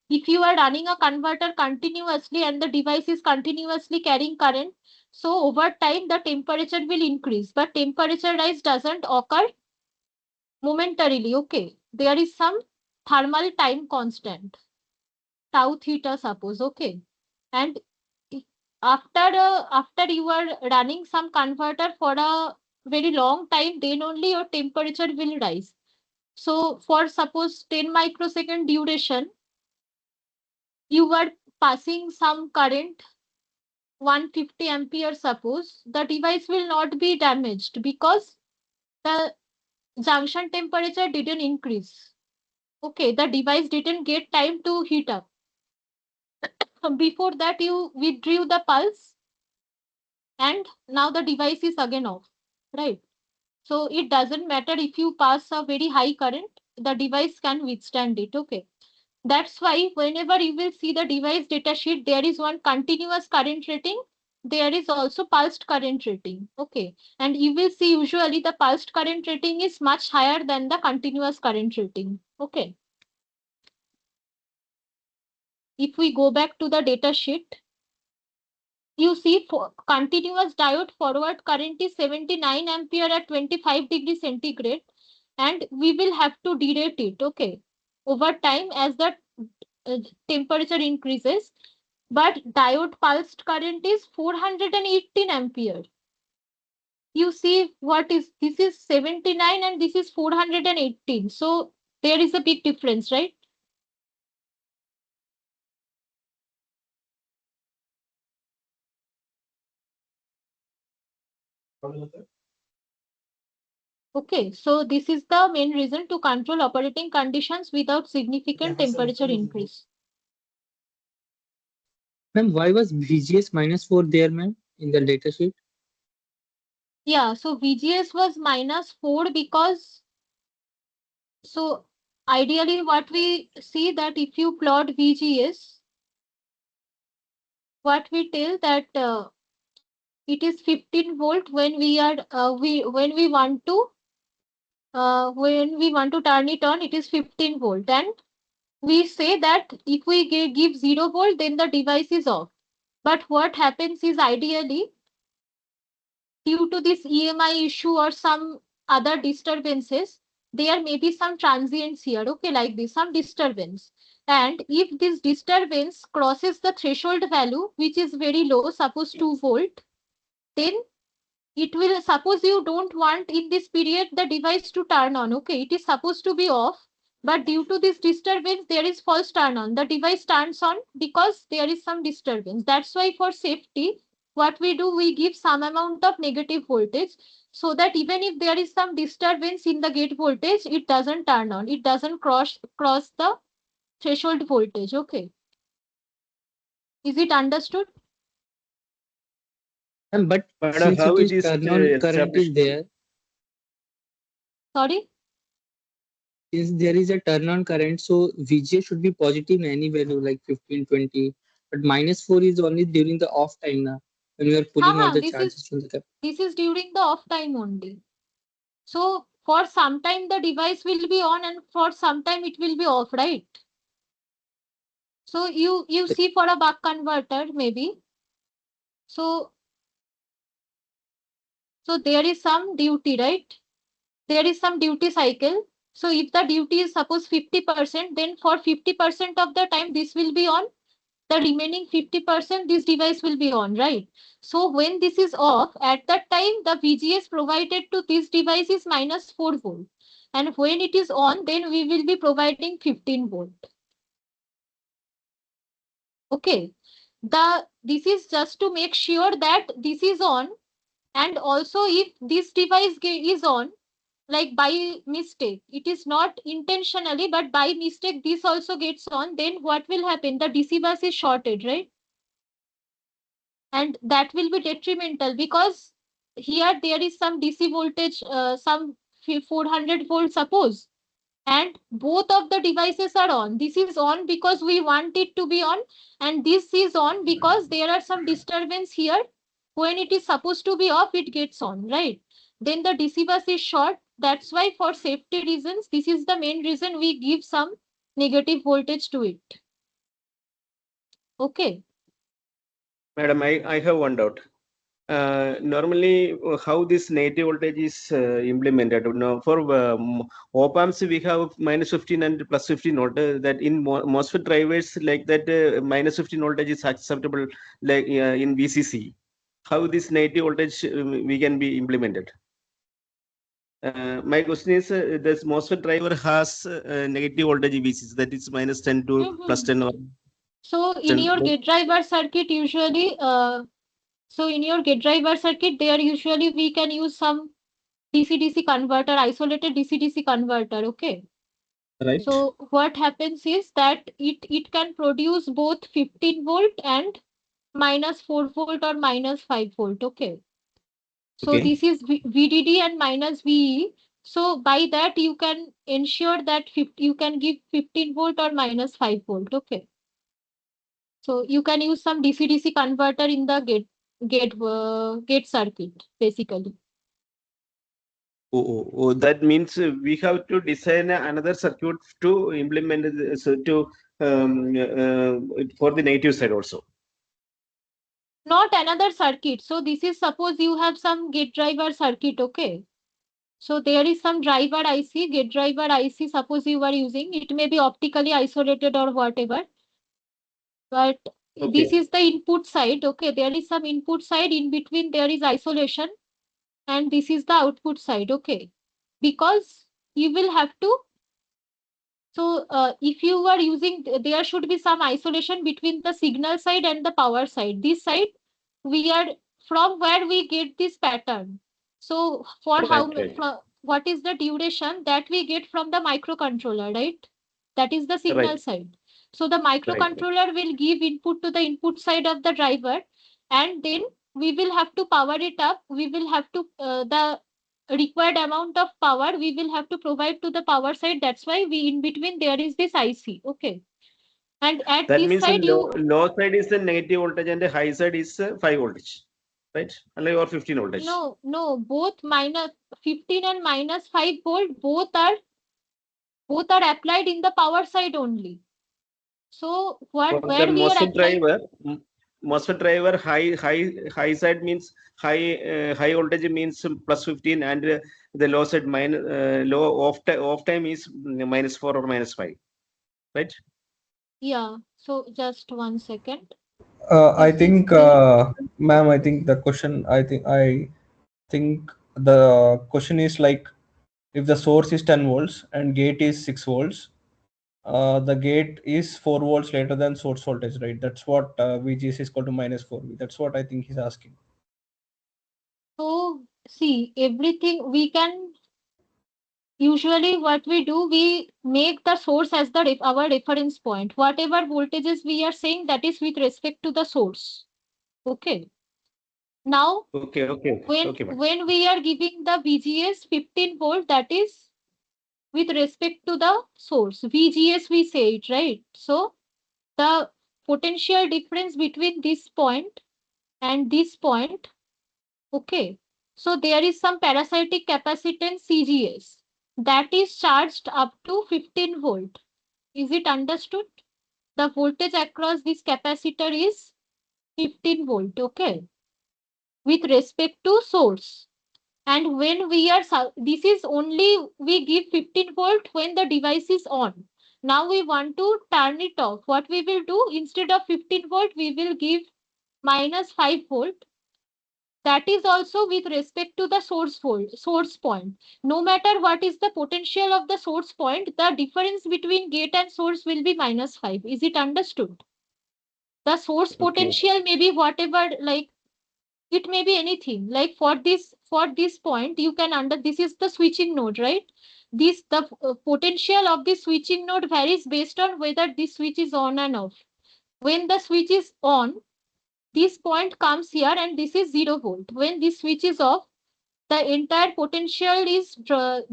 If you are running a converter continuously and the device is continuously carrying current, so over time the temperature will increase, but temperature rise doesn't occur momentarily. Okay, there is some thermal time constant, tau theta suppose. Okay, and after you are running some converter for a very long time, then only your temperature will rise. So for suppose 10 microsecond duration, you were passing some current 150 ampere, suppose the device will not be damaged because the junction temperature didn't increase. Okay, the device didn't get time to heat up. Before that, you withdrew the pulse and now the device is again off, right? So it doesn't matter if you pass a very high current, the device can withstand it. Okay. That's why whenever you will see the device datasheet, there is one continuous current rating. There is also pulsed current rating. Okay. And you will see usually the pulsed current rating is much higher than the continuous current rating. Okay. If we go back to the datasheet, you see for continuous diode forward current is 79 ampere at 25 degrees centigrade. And we will have to derate it. Okay. Over time as the uh, temperature increases, but diode pulsed current is 418 ampere. You see what is this is 79 and this is 418. So there is a big difference, right? Okay, so this is the main reason to control operating conditions without significant temperature increase. Ma'am, why was VGS -4 there, ma'am, in the data sheet? Yeah, so VGS was -4 because, so ideally what we see that if you plot VGS, what we tell that it is 15 volt when we are when we want to turn it on, it is 15 volt, and we say that if we give 0 volt, then the device is off. But what happens is ideally due to this EMI issue or some other disturbances, there may be some transients here. Okay, like this, some disturbance. And if this disturbance crosses the threshold value, which is very low, suppose 2 volt, then it will, suppose you don't want in this period the device to turn on. Okay, it is supposed to be off, but due to this disturbance there is false turn on. The device turns on because there is some disturbance. That's why for safety what we do, we give some amount of negative voltage so that even if there is some disturbance in the gate voltage, it doesn't turn on, it doesn't cross the threshold voltage. Okay, is it understood? But Madam, since how it it is is turn on current is established? there, Sorry. since there is a turn on current, so VGS should be positive in any value like 15, 20. But -4 is only during the off time now. when you are pulling all the this charges from the is during the off time only. So for some time the device will be on and for some time it will be off, right? So you see for a buck converter maybe. So there is some duty, right? There is some duty cycle. So if the duty is suppose 50%, then for 50% of the time this will be on. The remaining 50% this device will be on, right? So when this is off, at that time the VGS provided to this device is minus 4 volt. And when it is on, then we will be providing 15 volt. Okay. This is just to make sure that this is on. And also if this device is on, like by mistake, it is not intentionally, but by mistake this also gets on, then what will happen? The DC bus is shorted, right? And that will be detrimental because here there is some DC voltage, some 400 volt suppose, and both of the devices are on. This is on because we want it to be on, and this is on because there are some disturbance here. When it is supposed to be off, it gets on, right? Then the DC bus is short. That's why for safety reasons, this is the main reason we give some negative voltage to it. Okay. Madam, I have one doubt. Normally, how this negative voltage is implemented? Now, for op amps, we have minus 15 and plus 15 volt. That in MOSFET drivers, like that, minus 15 voltage is acceptable, like in VCC. How this negative voltage we can be implemented? My question is, this MOSFET driver has negative voltage VCC, that is minus 10 to plus 10 or. So in your gate driver circuit, usually, there usually we can use some DC-DC converter, isolated DC-DC converter, okay? Right. So what happens is that it can produce both 15 volt and minus 4 volt or minus 5 volt, okay? So Okay. this is VDD and minus VE. So by that you can ensure that you can give 15 volt or minus 5 volt, okay? So you can use some DC-DC converter in the gate circuit, basically. Oh, that means we have to design another circuit to implement for the native side also. Not another circuit. So this is suppose you have some gate driver circuit, okay? So there is some driver IC, gate driver IC, suppose you are using, it may be optically isolated or whatever. But this is the input side, okay? There is some input side, in between there is isolation, and this is the output side, okay? Because you will have to, so if you are using, there should be some isolation between the signal side and the power side. This side, we are, from where we get this pattern. So for what is the duration that we get from the microcontroller, right? That is the signal side. So the microcontroller will give input to the input side of the driver, and then we will have to power it up. We will have to, the required amount of power we will have to provide to the power side. That's why we, in between there is this IC, okay? And at That this means side low side is the negative voltage and the high side is 5 voltage, right? Or 15 voltage. No, both minus 15 and minus 5 volt, both are applied in the power side only. So where we are applying MOSFET driver high side means high voltage means plus 15, and the low side low off time is minus 4 or minus 5, right? Yeah. So just 1 second. I think, ma'am, I think the question, I think the question is like, if the source is 10 volts and gate is 6 volts, the gate is 4 volts later than source voltage, right? That's what VGS is equal to minus 4V. That's what I think he's asking. So see, everything we can, usually what we do, we make the source as the our reference point. Whatever voltages we are saying, that is with respect to the source. Okay. Now, when we are giving the VGS 15 volt, that is with respect to the source. VGS we say it, right? So the potential difference between this point and this point. Okay. So there is some parasitic capacitance CGS that is charged up to 15 volt. Is it understood? The voltage across this capacitor is 15 volt. Okay. With respect to source. And when we are, this is only we give 15 volt when the device is on. Now we want to turn it off. What we will do, instead of 15 volt, we will give minus 5 volt. That is also with respect to the source point. No matter what is the potential of the source point, the difference between gate and source will be minus 5. Is it understood? The source Okay. potential may be whatever, like it may be anything. Like for this point, you can this is the switching node, right? This the potential of the switching node varies based on whether this switch is on and off. When the switch is on, this point comes here and this is 0 volt. When this switch is off, the entire potential is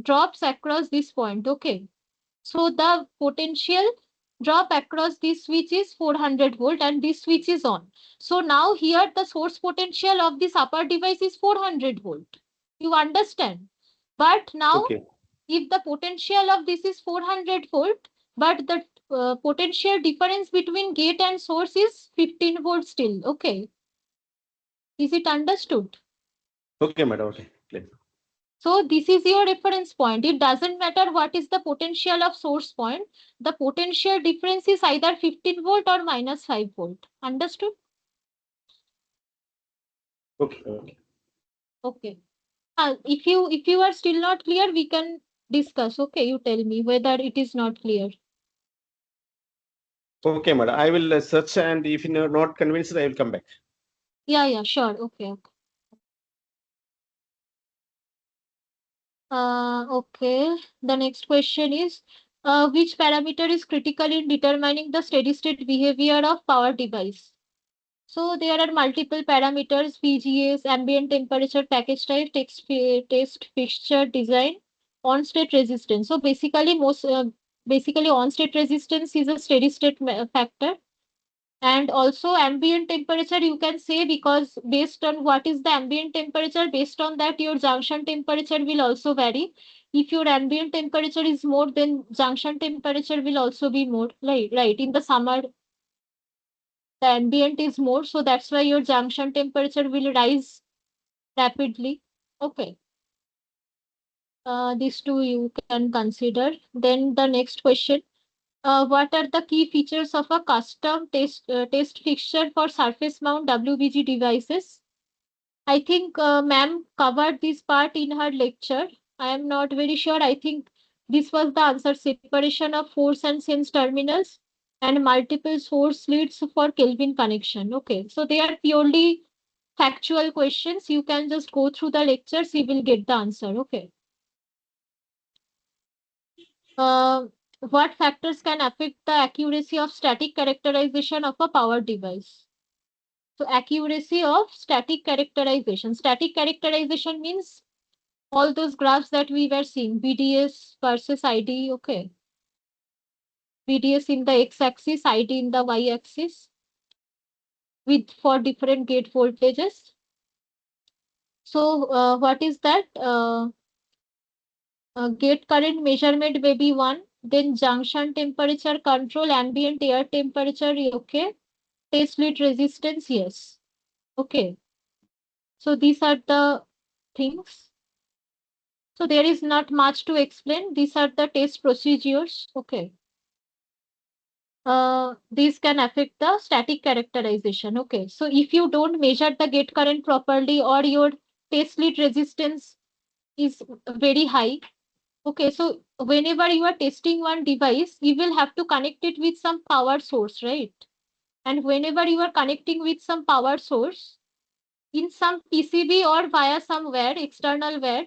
drops across this point. Okay. So the potential drop across this switch is 400 volt and this switch is on. So now here the source potential of this upper device is 400 volt. You understand? But now Okay. if the potential of this is 400 volt, but the potential difference between gate and source is 15 volt still. Okay. Is it understood? Okay, madam. Okay. Clear. So this is your reference point. It doesn't matter what is the potential of source point. The potential difference is either 15 volt or minus 5 volt. Understood? Okay. Okay. Okay. If you are still not clear, we can discuss. Okay, you tell me whether it is not clear. Okay, madam. I will search, and if you are not convinced, I will come back. Yeah, sure. Okay. Okay. The next question is, which parameter is critical in determining the steady state behavior of power device? So there are multiple parameters: VGS, ambient temperature, package type, test fixture design, on-state resistance. So basically on-state resistance is a steady state factor, and also ambient temperature you can say, because based on what is the ambient temperature, based on that your junction temperature will also vary. If your ambient temperature is more, then junction temperature will also be more. Right. In the summer, the ambient is more, so that's why your junction temperature will rise rapidly. Okay. These two you can consider. Then the next question, what are the key features of a custom test fixture for surface mount WBG devices? I think ma'am covered this part in her lecture. I am not very sure. I think this was the answer: separation of force and sense terminals and multiple source leads for Kelvin connection. Okay, so they are purely factual questions. You can just go through the lectures, you will get the answer. Okay. Uh, what factors can affect the accuracy of static characterization of a power device? So accuracy of static characterization. Static characterization means all those graphs that we were seeing, BDS versus ID. Okay. BDS in the x-axis, ID in the y-axis, with for different gate voltages. So what is that? Gate current measurement may be one. Then junction temperature control, ambient air temperature. Okay. Test lead resistance. Yes. Okay. So these are the things. So there is not much to explain. These are the test procedures. Okay. These can affect the static characterization. Okay. So if you don't measure the gate current properly, or your test lead resistance is very high. Okay. So whenever you are testing one device, you will have to connect it with some power source, right? And whenever you are connecting with some power source, in some PCB or via some wire, external wire,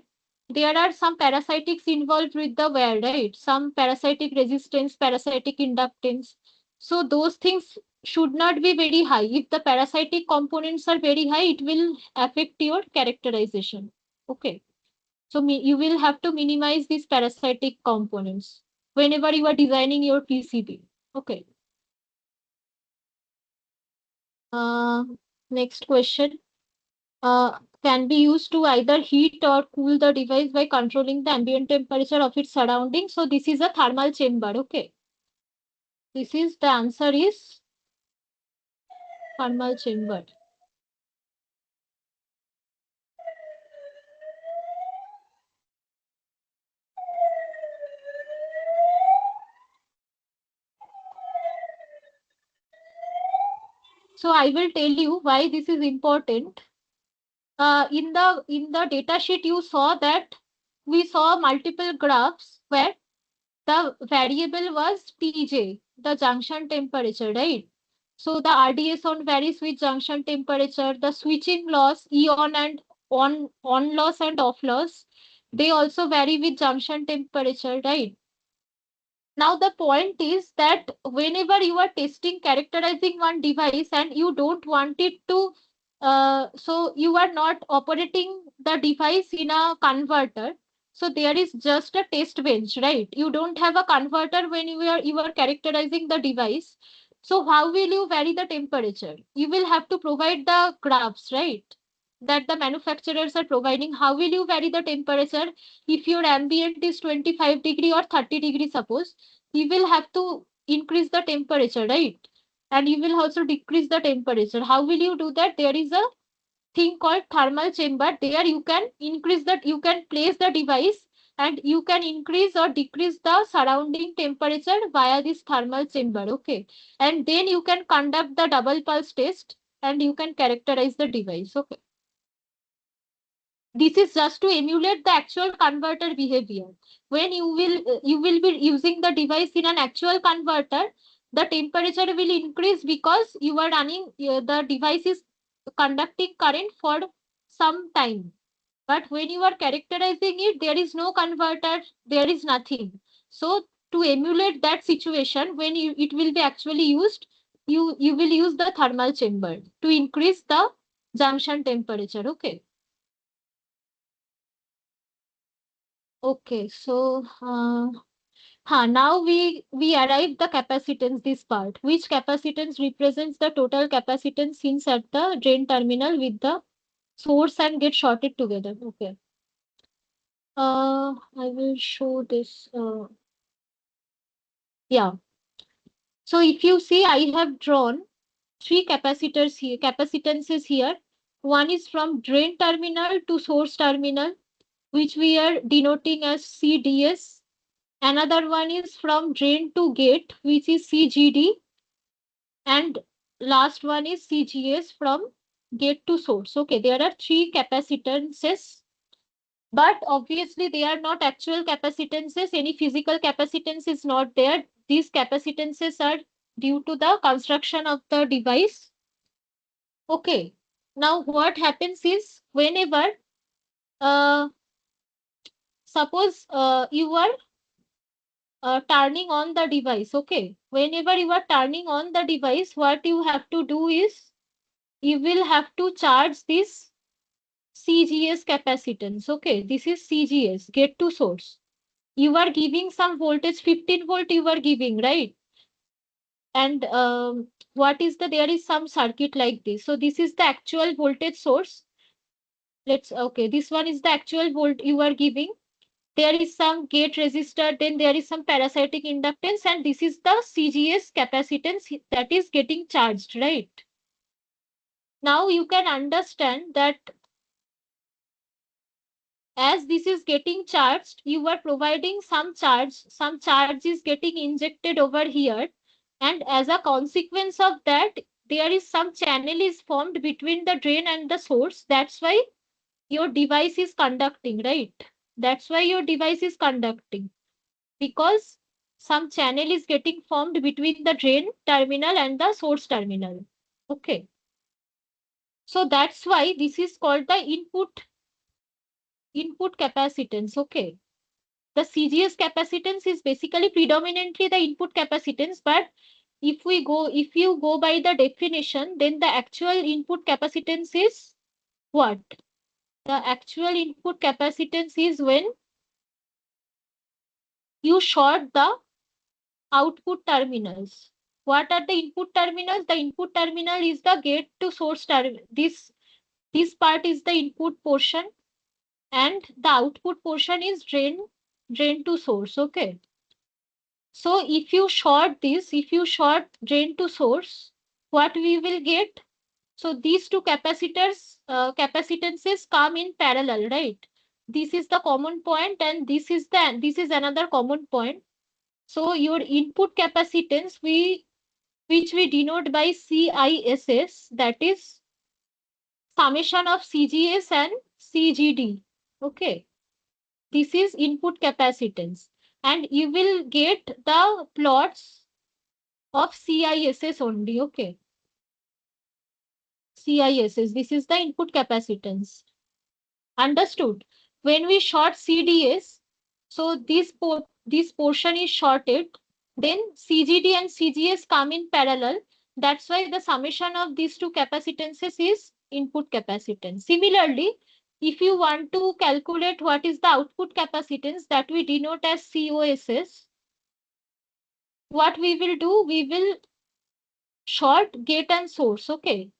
there are some parasitics involved with the wire, right? Some parasitic resistance, parasitic inductance. So those things should not be very high. If the parasitic components are very high, it will affect your characterization. Okay. So you will have to minimize these parasitic components whenever you are designing your PCB. Okay. Next question. Can be used to either heat or cool the device by controlling the ambient temperature of its surroundings. So this is a thermal chamber. Okay. This is the answer is thermal chamber. So I will tell you why this is important. In the data sheet, you saw that we saw multiple graphs where the variable was Tj, the junction temperature, right? So the RDS on varies with junction temperature. The switching loss, E on and on loss and off loss, they also vary with junction temperature, right? Now the point is that whenever you are testing characterizing one device and you don't want it to, so you are not operating the device in a converter. So there is just a test bench, right? You don't have a converter when you are characterizing the device. So how will you vary the temperature? You will have to provide the graphs, right? That the manufacturers are providing. How will you vary the temperature if your ambient is 25 degree or 30 degree, suppose? You will have to increase the temperature, right? And you will also decrease the temperature. How will you do that? There is a thing called thermal chamber. There you can increase that, you can place the device and you can increase or decrease the surrounding temperature via this thermal chamber. Okay. And then you can conduct the double pulse test and you can characterize the device. Okay. This is just to emulate the actual converter behavior. When you will be using the device in an actual converter, the temperature will increase because you are running, the device is conducting current for some time. But when you are characterizing it, there is no converter, there is nothing. So to emulate that situation, when it will be actually used, you will use the thermal chamber to increase the junction temperature. Okay. Okay, so now we arrive the capacitance, this part. Which capacitance represents the total capacitance since at the drain terminal with the source and get shorted together. Okay. I will show this. Yeah. So if you see, I have drawn three capacitors here, capacitances here. One is from drain terminal to source terminal, which we are denoting as CDS. Another one is from drain to gate, which is CGD. And last one is CGS from gate to source. Okay, there are three capacitances, but obviously they are not actual capacitances. Any physical capacitance is not there. These capacitances are due to the construction of the device. Okay, now what happens is whenever, uh, suppose you are turning on the device. Okay, whenever you are turning on the device, what you have to do is you will have to charge this CGS capacitance. Okay, this is CGS, get to source. You are giving some voltage, 15 volt you are giving, right? And what is there is some circuit like this. So this is the actual voltage source. Okay, this one is the actual volt you are giving. There is some gate resistor, then there is some parasitic inductance, and this is the CGS capacitance that is getting charged, right? Now you can understand that as this is getting charged, you are providing some charge is getting injected over here, and as a consequence of that, there is some channel is formed between the drain and the source. That's why your device is conducting, right? That's why your device is conducting, because some channel is getting formed between the drain terminal and the source terminal. Okay. So that's why this is called the input capacitance. Okay. The CGS capacitance is basically predominantly the input capacitance, but if you go by the definition, then the actual input capacitance is what? The actual input capacitance is when you short the output terminals. What are the input terminals? The input terminal is the gate to source terminal. This part is the input portion, and the output portion is drain to source. Okay. So if you short this, if you short drain to source, what we will get? So these two capacitances come in parallel, right? This is the common point, and this is another common point. So your input capacitance which we denote by CISS, that is summation of CGS and CGD. Okay, this is input capacitance, and you will get the plots of CISS only. Okay, CISS, this is the input capacitance. Understood? When we short CDS, so this portion is shorted, then CGD and CGS come in parallel. That's why the summation of these two capacitances is input capacitance. Similarly, if you want to calculate what is the output capacitance, that we denote as COSS, what we will do, we will short gate and source. Okay,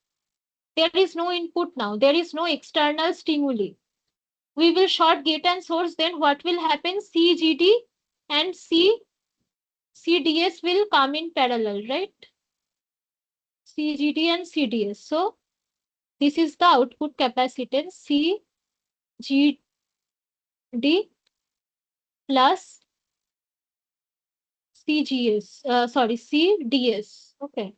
there is no input now, there is no external stimuli. We will short gate and source, then what will happen? CGD and CDS will come in parallel, right? CGD and CDS. So this is the output capacitance CGD plus CDS. Okay.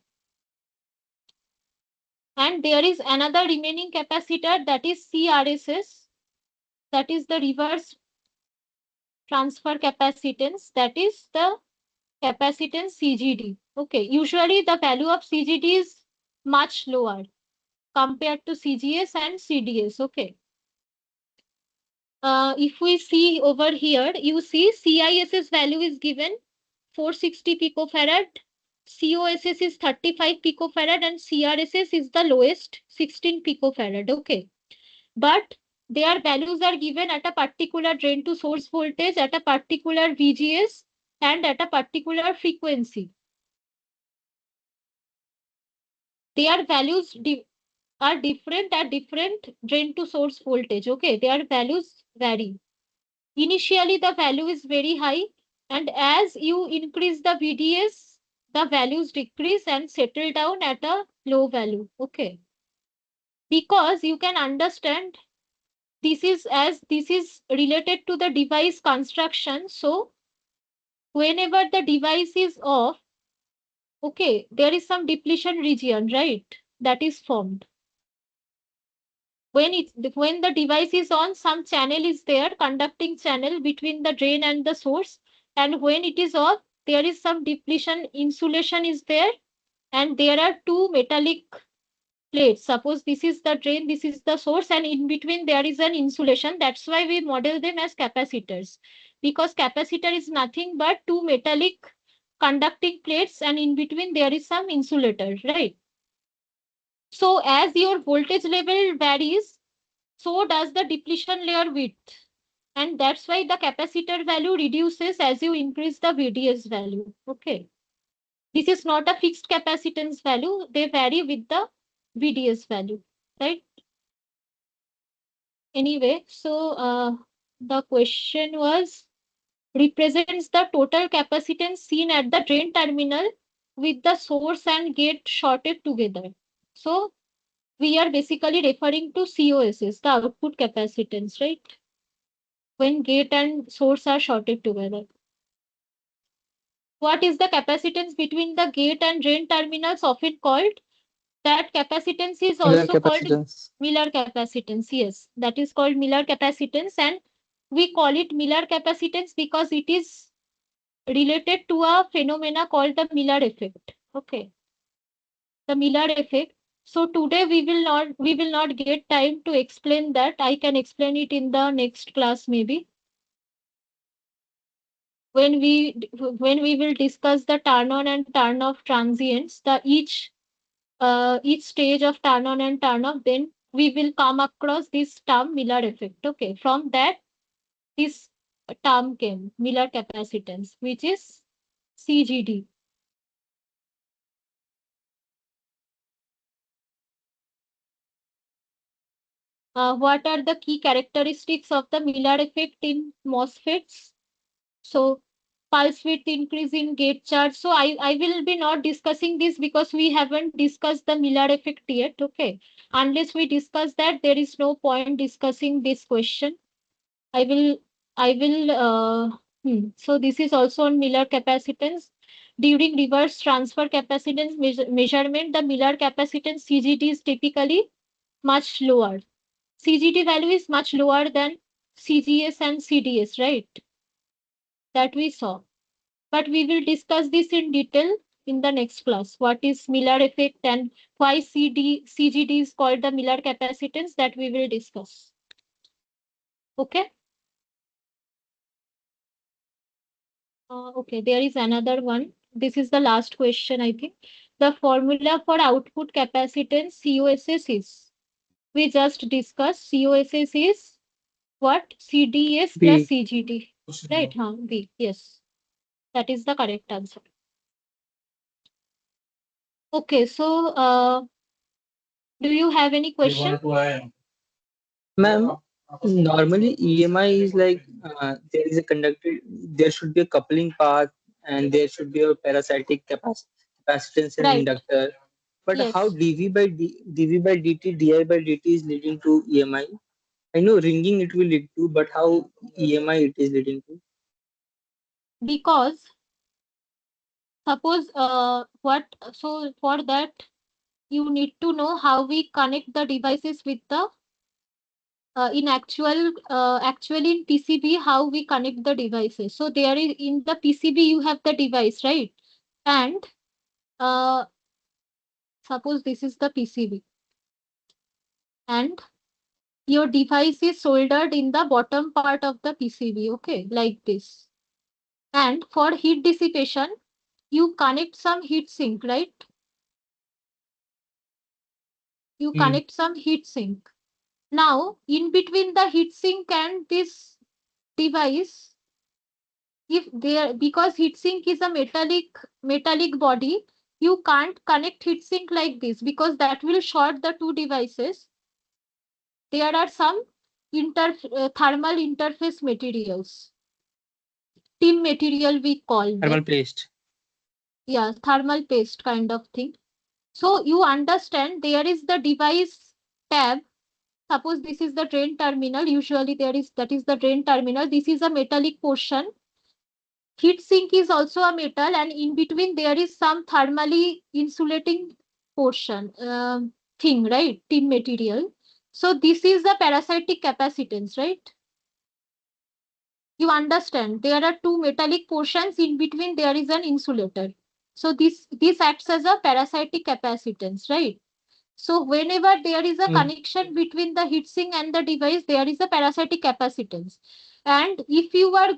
And there is another remaining capacitor, that is CRSS, that is the reverse transfer capacitance, that is the capacitance CGD. Okay, usually the value of CGD is much lower compared to CGS and CDS. Okay. If we see over here, you see CISS value is given 460 picofarad, COSS is 35 picofarad, and CRSS is the lowest, 16 picofarad. Okay. But their values are given at a particular drain to source voltage, at a particular VGS, and at a particular frequency. Their values are different at different drain to source voltage. Okay, their values vary. Initially, the value is very high, and as you increase the VDS, the values decrease and settle down at a low value. Okay, because you can understand this is related to the device construction. So whenever the device is off, okay, there is some depletion region, right? That is formed. When the device is on, some channel is there, conducting channel between the drain and the source, and when it is off, there is some depletion insulation is there, and there are two metallic plates. Suppose this is the drain, this is the source, and in between there is an insulation. That's why we model them as capacitors, because capacitor is nothing but two metallic conducting plates, and in between there is some insulator, right? So as your voltage level varies, so does the depletion layer width. And that's why the capacitor value reduces as you increase the VDS value. Okay. This is not a fixed capacitance value. They vary with the VDS value, right? Anyway, so the question was, represents the total capacitance seen at the drain terminal with the source and gate shorted together. So we are basically referring to COSS, the output capacitance, right? When gate and source are shorted together. What is the capacitance between the gate and drain terminals often called? That capacitance is Miller also called capacitance. Miller capacitance. Yes, that is called Miller capacitance, and we call it Miller capacitance because it is related to a phenomena called the Miller effect. Okay, the Miller effect. So today we will not get time to explain that. I can explain it in the next class maybe, when we will discuss the turn on and turn off transients, the each stage of turn on and turn off, then we will come across this term Miller effect. Okay, from that this term came, Miller capacitance, which is CGD. what are the key characteristics of the Miller effect in MOSFETs? So pulse width increase in gate charge. So I will be not discussing this because we haven't discussed the Miller effect yet. Okay. Unless we discuss that, there is no point discussing this question. I will, so this is also on Miller capacitance. During reverse transfer capacitance measurement, the Miller capacitance CGT is typically much lower. CGT value is much lower than CGS and CDS, right? That we saw. But we will discuss this in detail in the next class. What is Miller effect and why CGD is called the Miller capacitance, that we will discuss. Okay. Okay, there is another one. This is the last question, I think. The formula for output capacitance COSS is, we just discussed, COSS is what? CDS plus B. CGD. Right? B. Yes. That is the correct answer. Okay, so do you have any question? Ma'am, normally EMI is like there is a conductor, there should be a coupling path and there should be a parasitic capacitance and Right. inductor. But how Yes. dV by dt, di by dt is leading to EMI? I know ringing it will lead to, but how EMI it is leading to? Because suppose so for that you need to know how we connect the devices with the actually in PCB, how we connect the devices. So there is, in the PCB you have the device, right? And uh, suppose this is the PCB and your device is soldered in the bottom part of the PCB, okay, like this. And for heat dissipation, you connect some heat sink, right? You connect some heat sink. Now, in between the heat sink and this device, if there, because heatsink is a metallic body, you can't connect heatsink like this because that will short the two devices. There are some thermal interface materials, TIM material we call Thermal them. paste. Yeah, thermal paste kind of thing. So you understand, there is the device tab. Suppose this is the drain terminal. Usually that is the drain terminal. This is a metallic portion. Heat sink is also a metal, and in between there is some thermally insulating portion thing, right? Tin material. So this is the parasitic capacitance, right? You understand, there are two metallic portions, in between there is an insulator. So this acts as a parasitic capacitance, right? So whenever there is a connection between the heatsink and the device, there is a parasitic capacitance. And if you are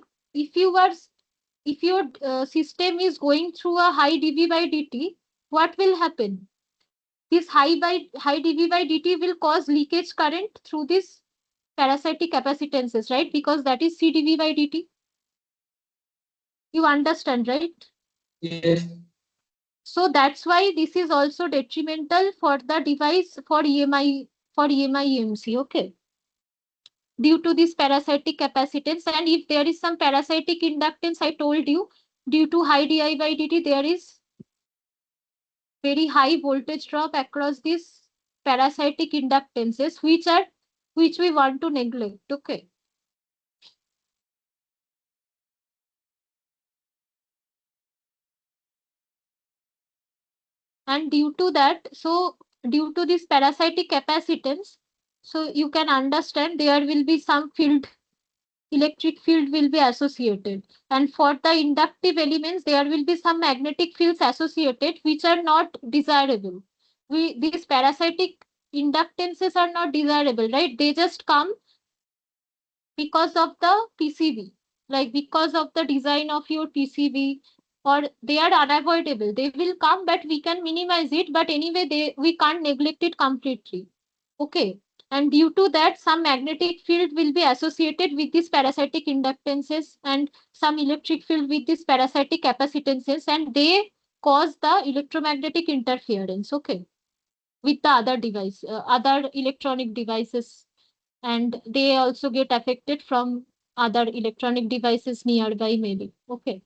if your system is going through a high dV by dt, what will happen? This high dV by dt will cause leakage current through this parasitic capacitances, right? Because that is C dV by dt. You understand, right? Yes. So that's why this is also detrimental for the device for EMI, for EMI EMC. Okay. Due to this parasitic capacitance, and if there is some parasitic inductance, I told you, due to high di by dt, there is very high voltage drop across these parasitic inductances, which we want to neglect. Okay. And due to that, so due to this parasitic capacitance, so you can understand there will be some field, electric field will be associated, and for the inductive elements there will be some magnetic fields associated which are not desirable. These parasitic inductances are not desirable, right? They just come because of the PCB, like because of the design of your PCB, or they are unavoidable. They will come, but we can minimize it. But anyway, we can't neglect it completely. Okay. And due to that, some magnetic field will be associated with these parasitic inductances and some electric field with these parasitic capacitances, and they cause the electromagnetic interference. Okay. With the other device, other electronic devices and they also get affected from other electronic devices nearby maybe. Okay.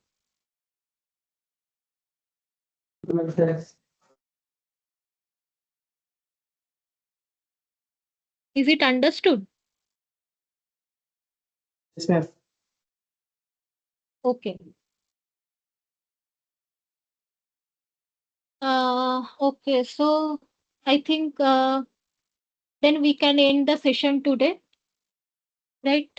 Is it understood? Yes, ma'am. Okay. Okay, so I think then we can end the session today, right?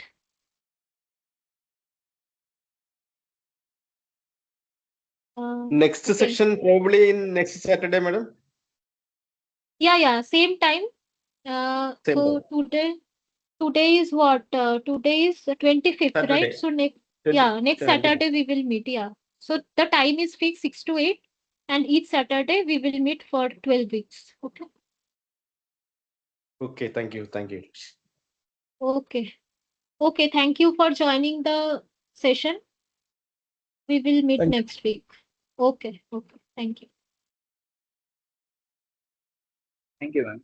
Next Okay. section probably in next Saturday, madam. Yeah, same time. Same So today is what? Today is the 25th, right? Saturday. So next, 20 next 25th. Saturday we will meet. Yeah. So the time is fixed 6 to 8, and each Saturday we will meet for 12 weeks. Okay. Okay, thank you. Thank you. Okay. Okay. Thank you for joining the session. We will meet Thank you. next week. Okay. Okay. Thank you. Thank you, ma'am.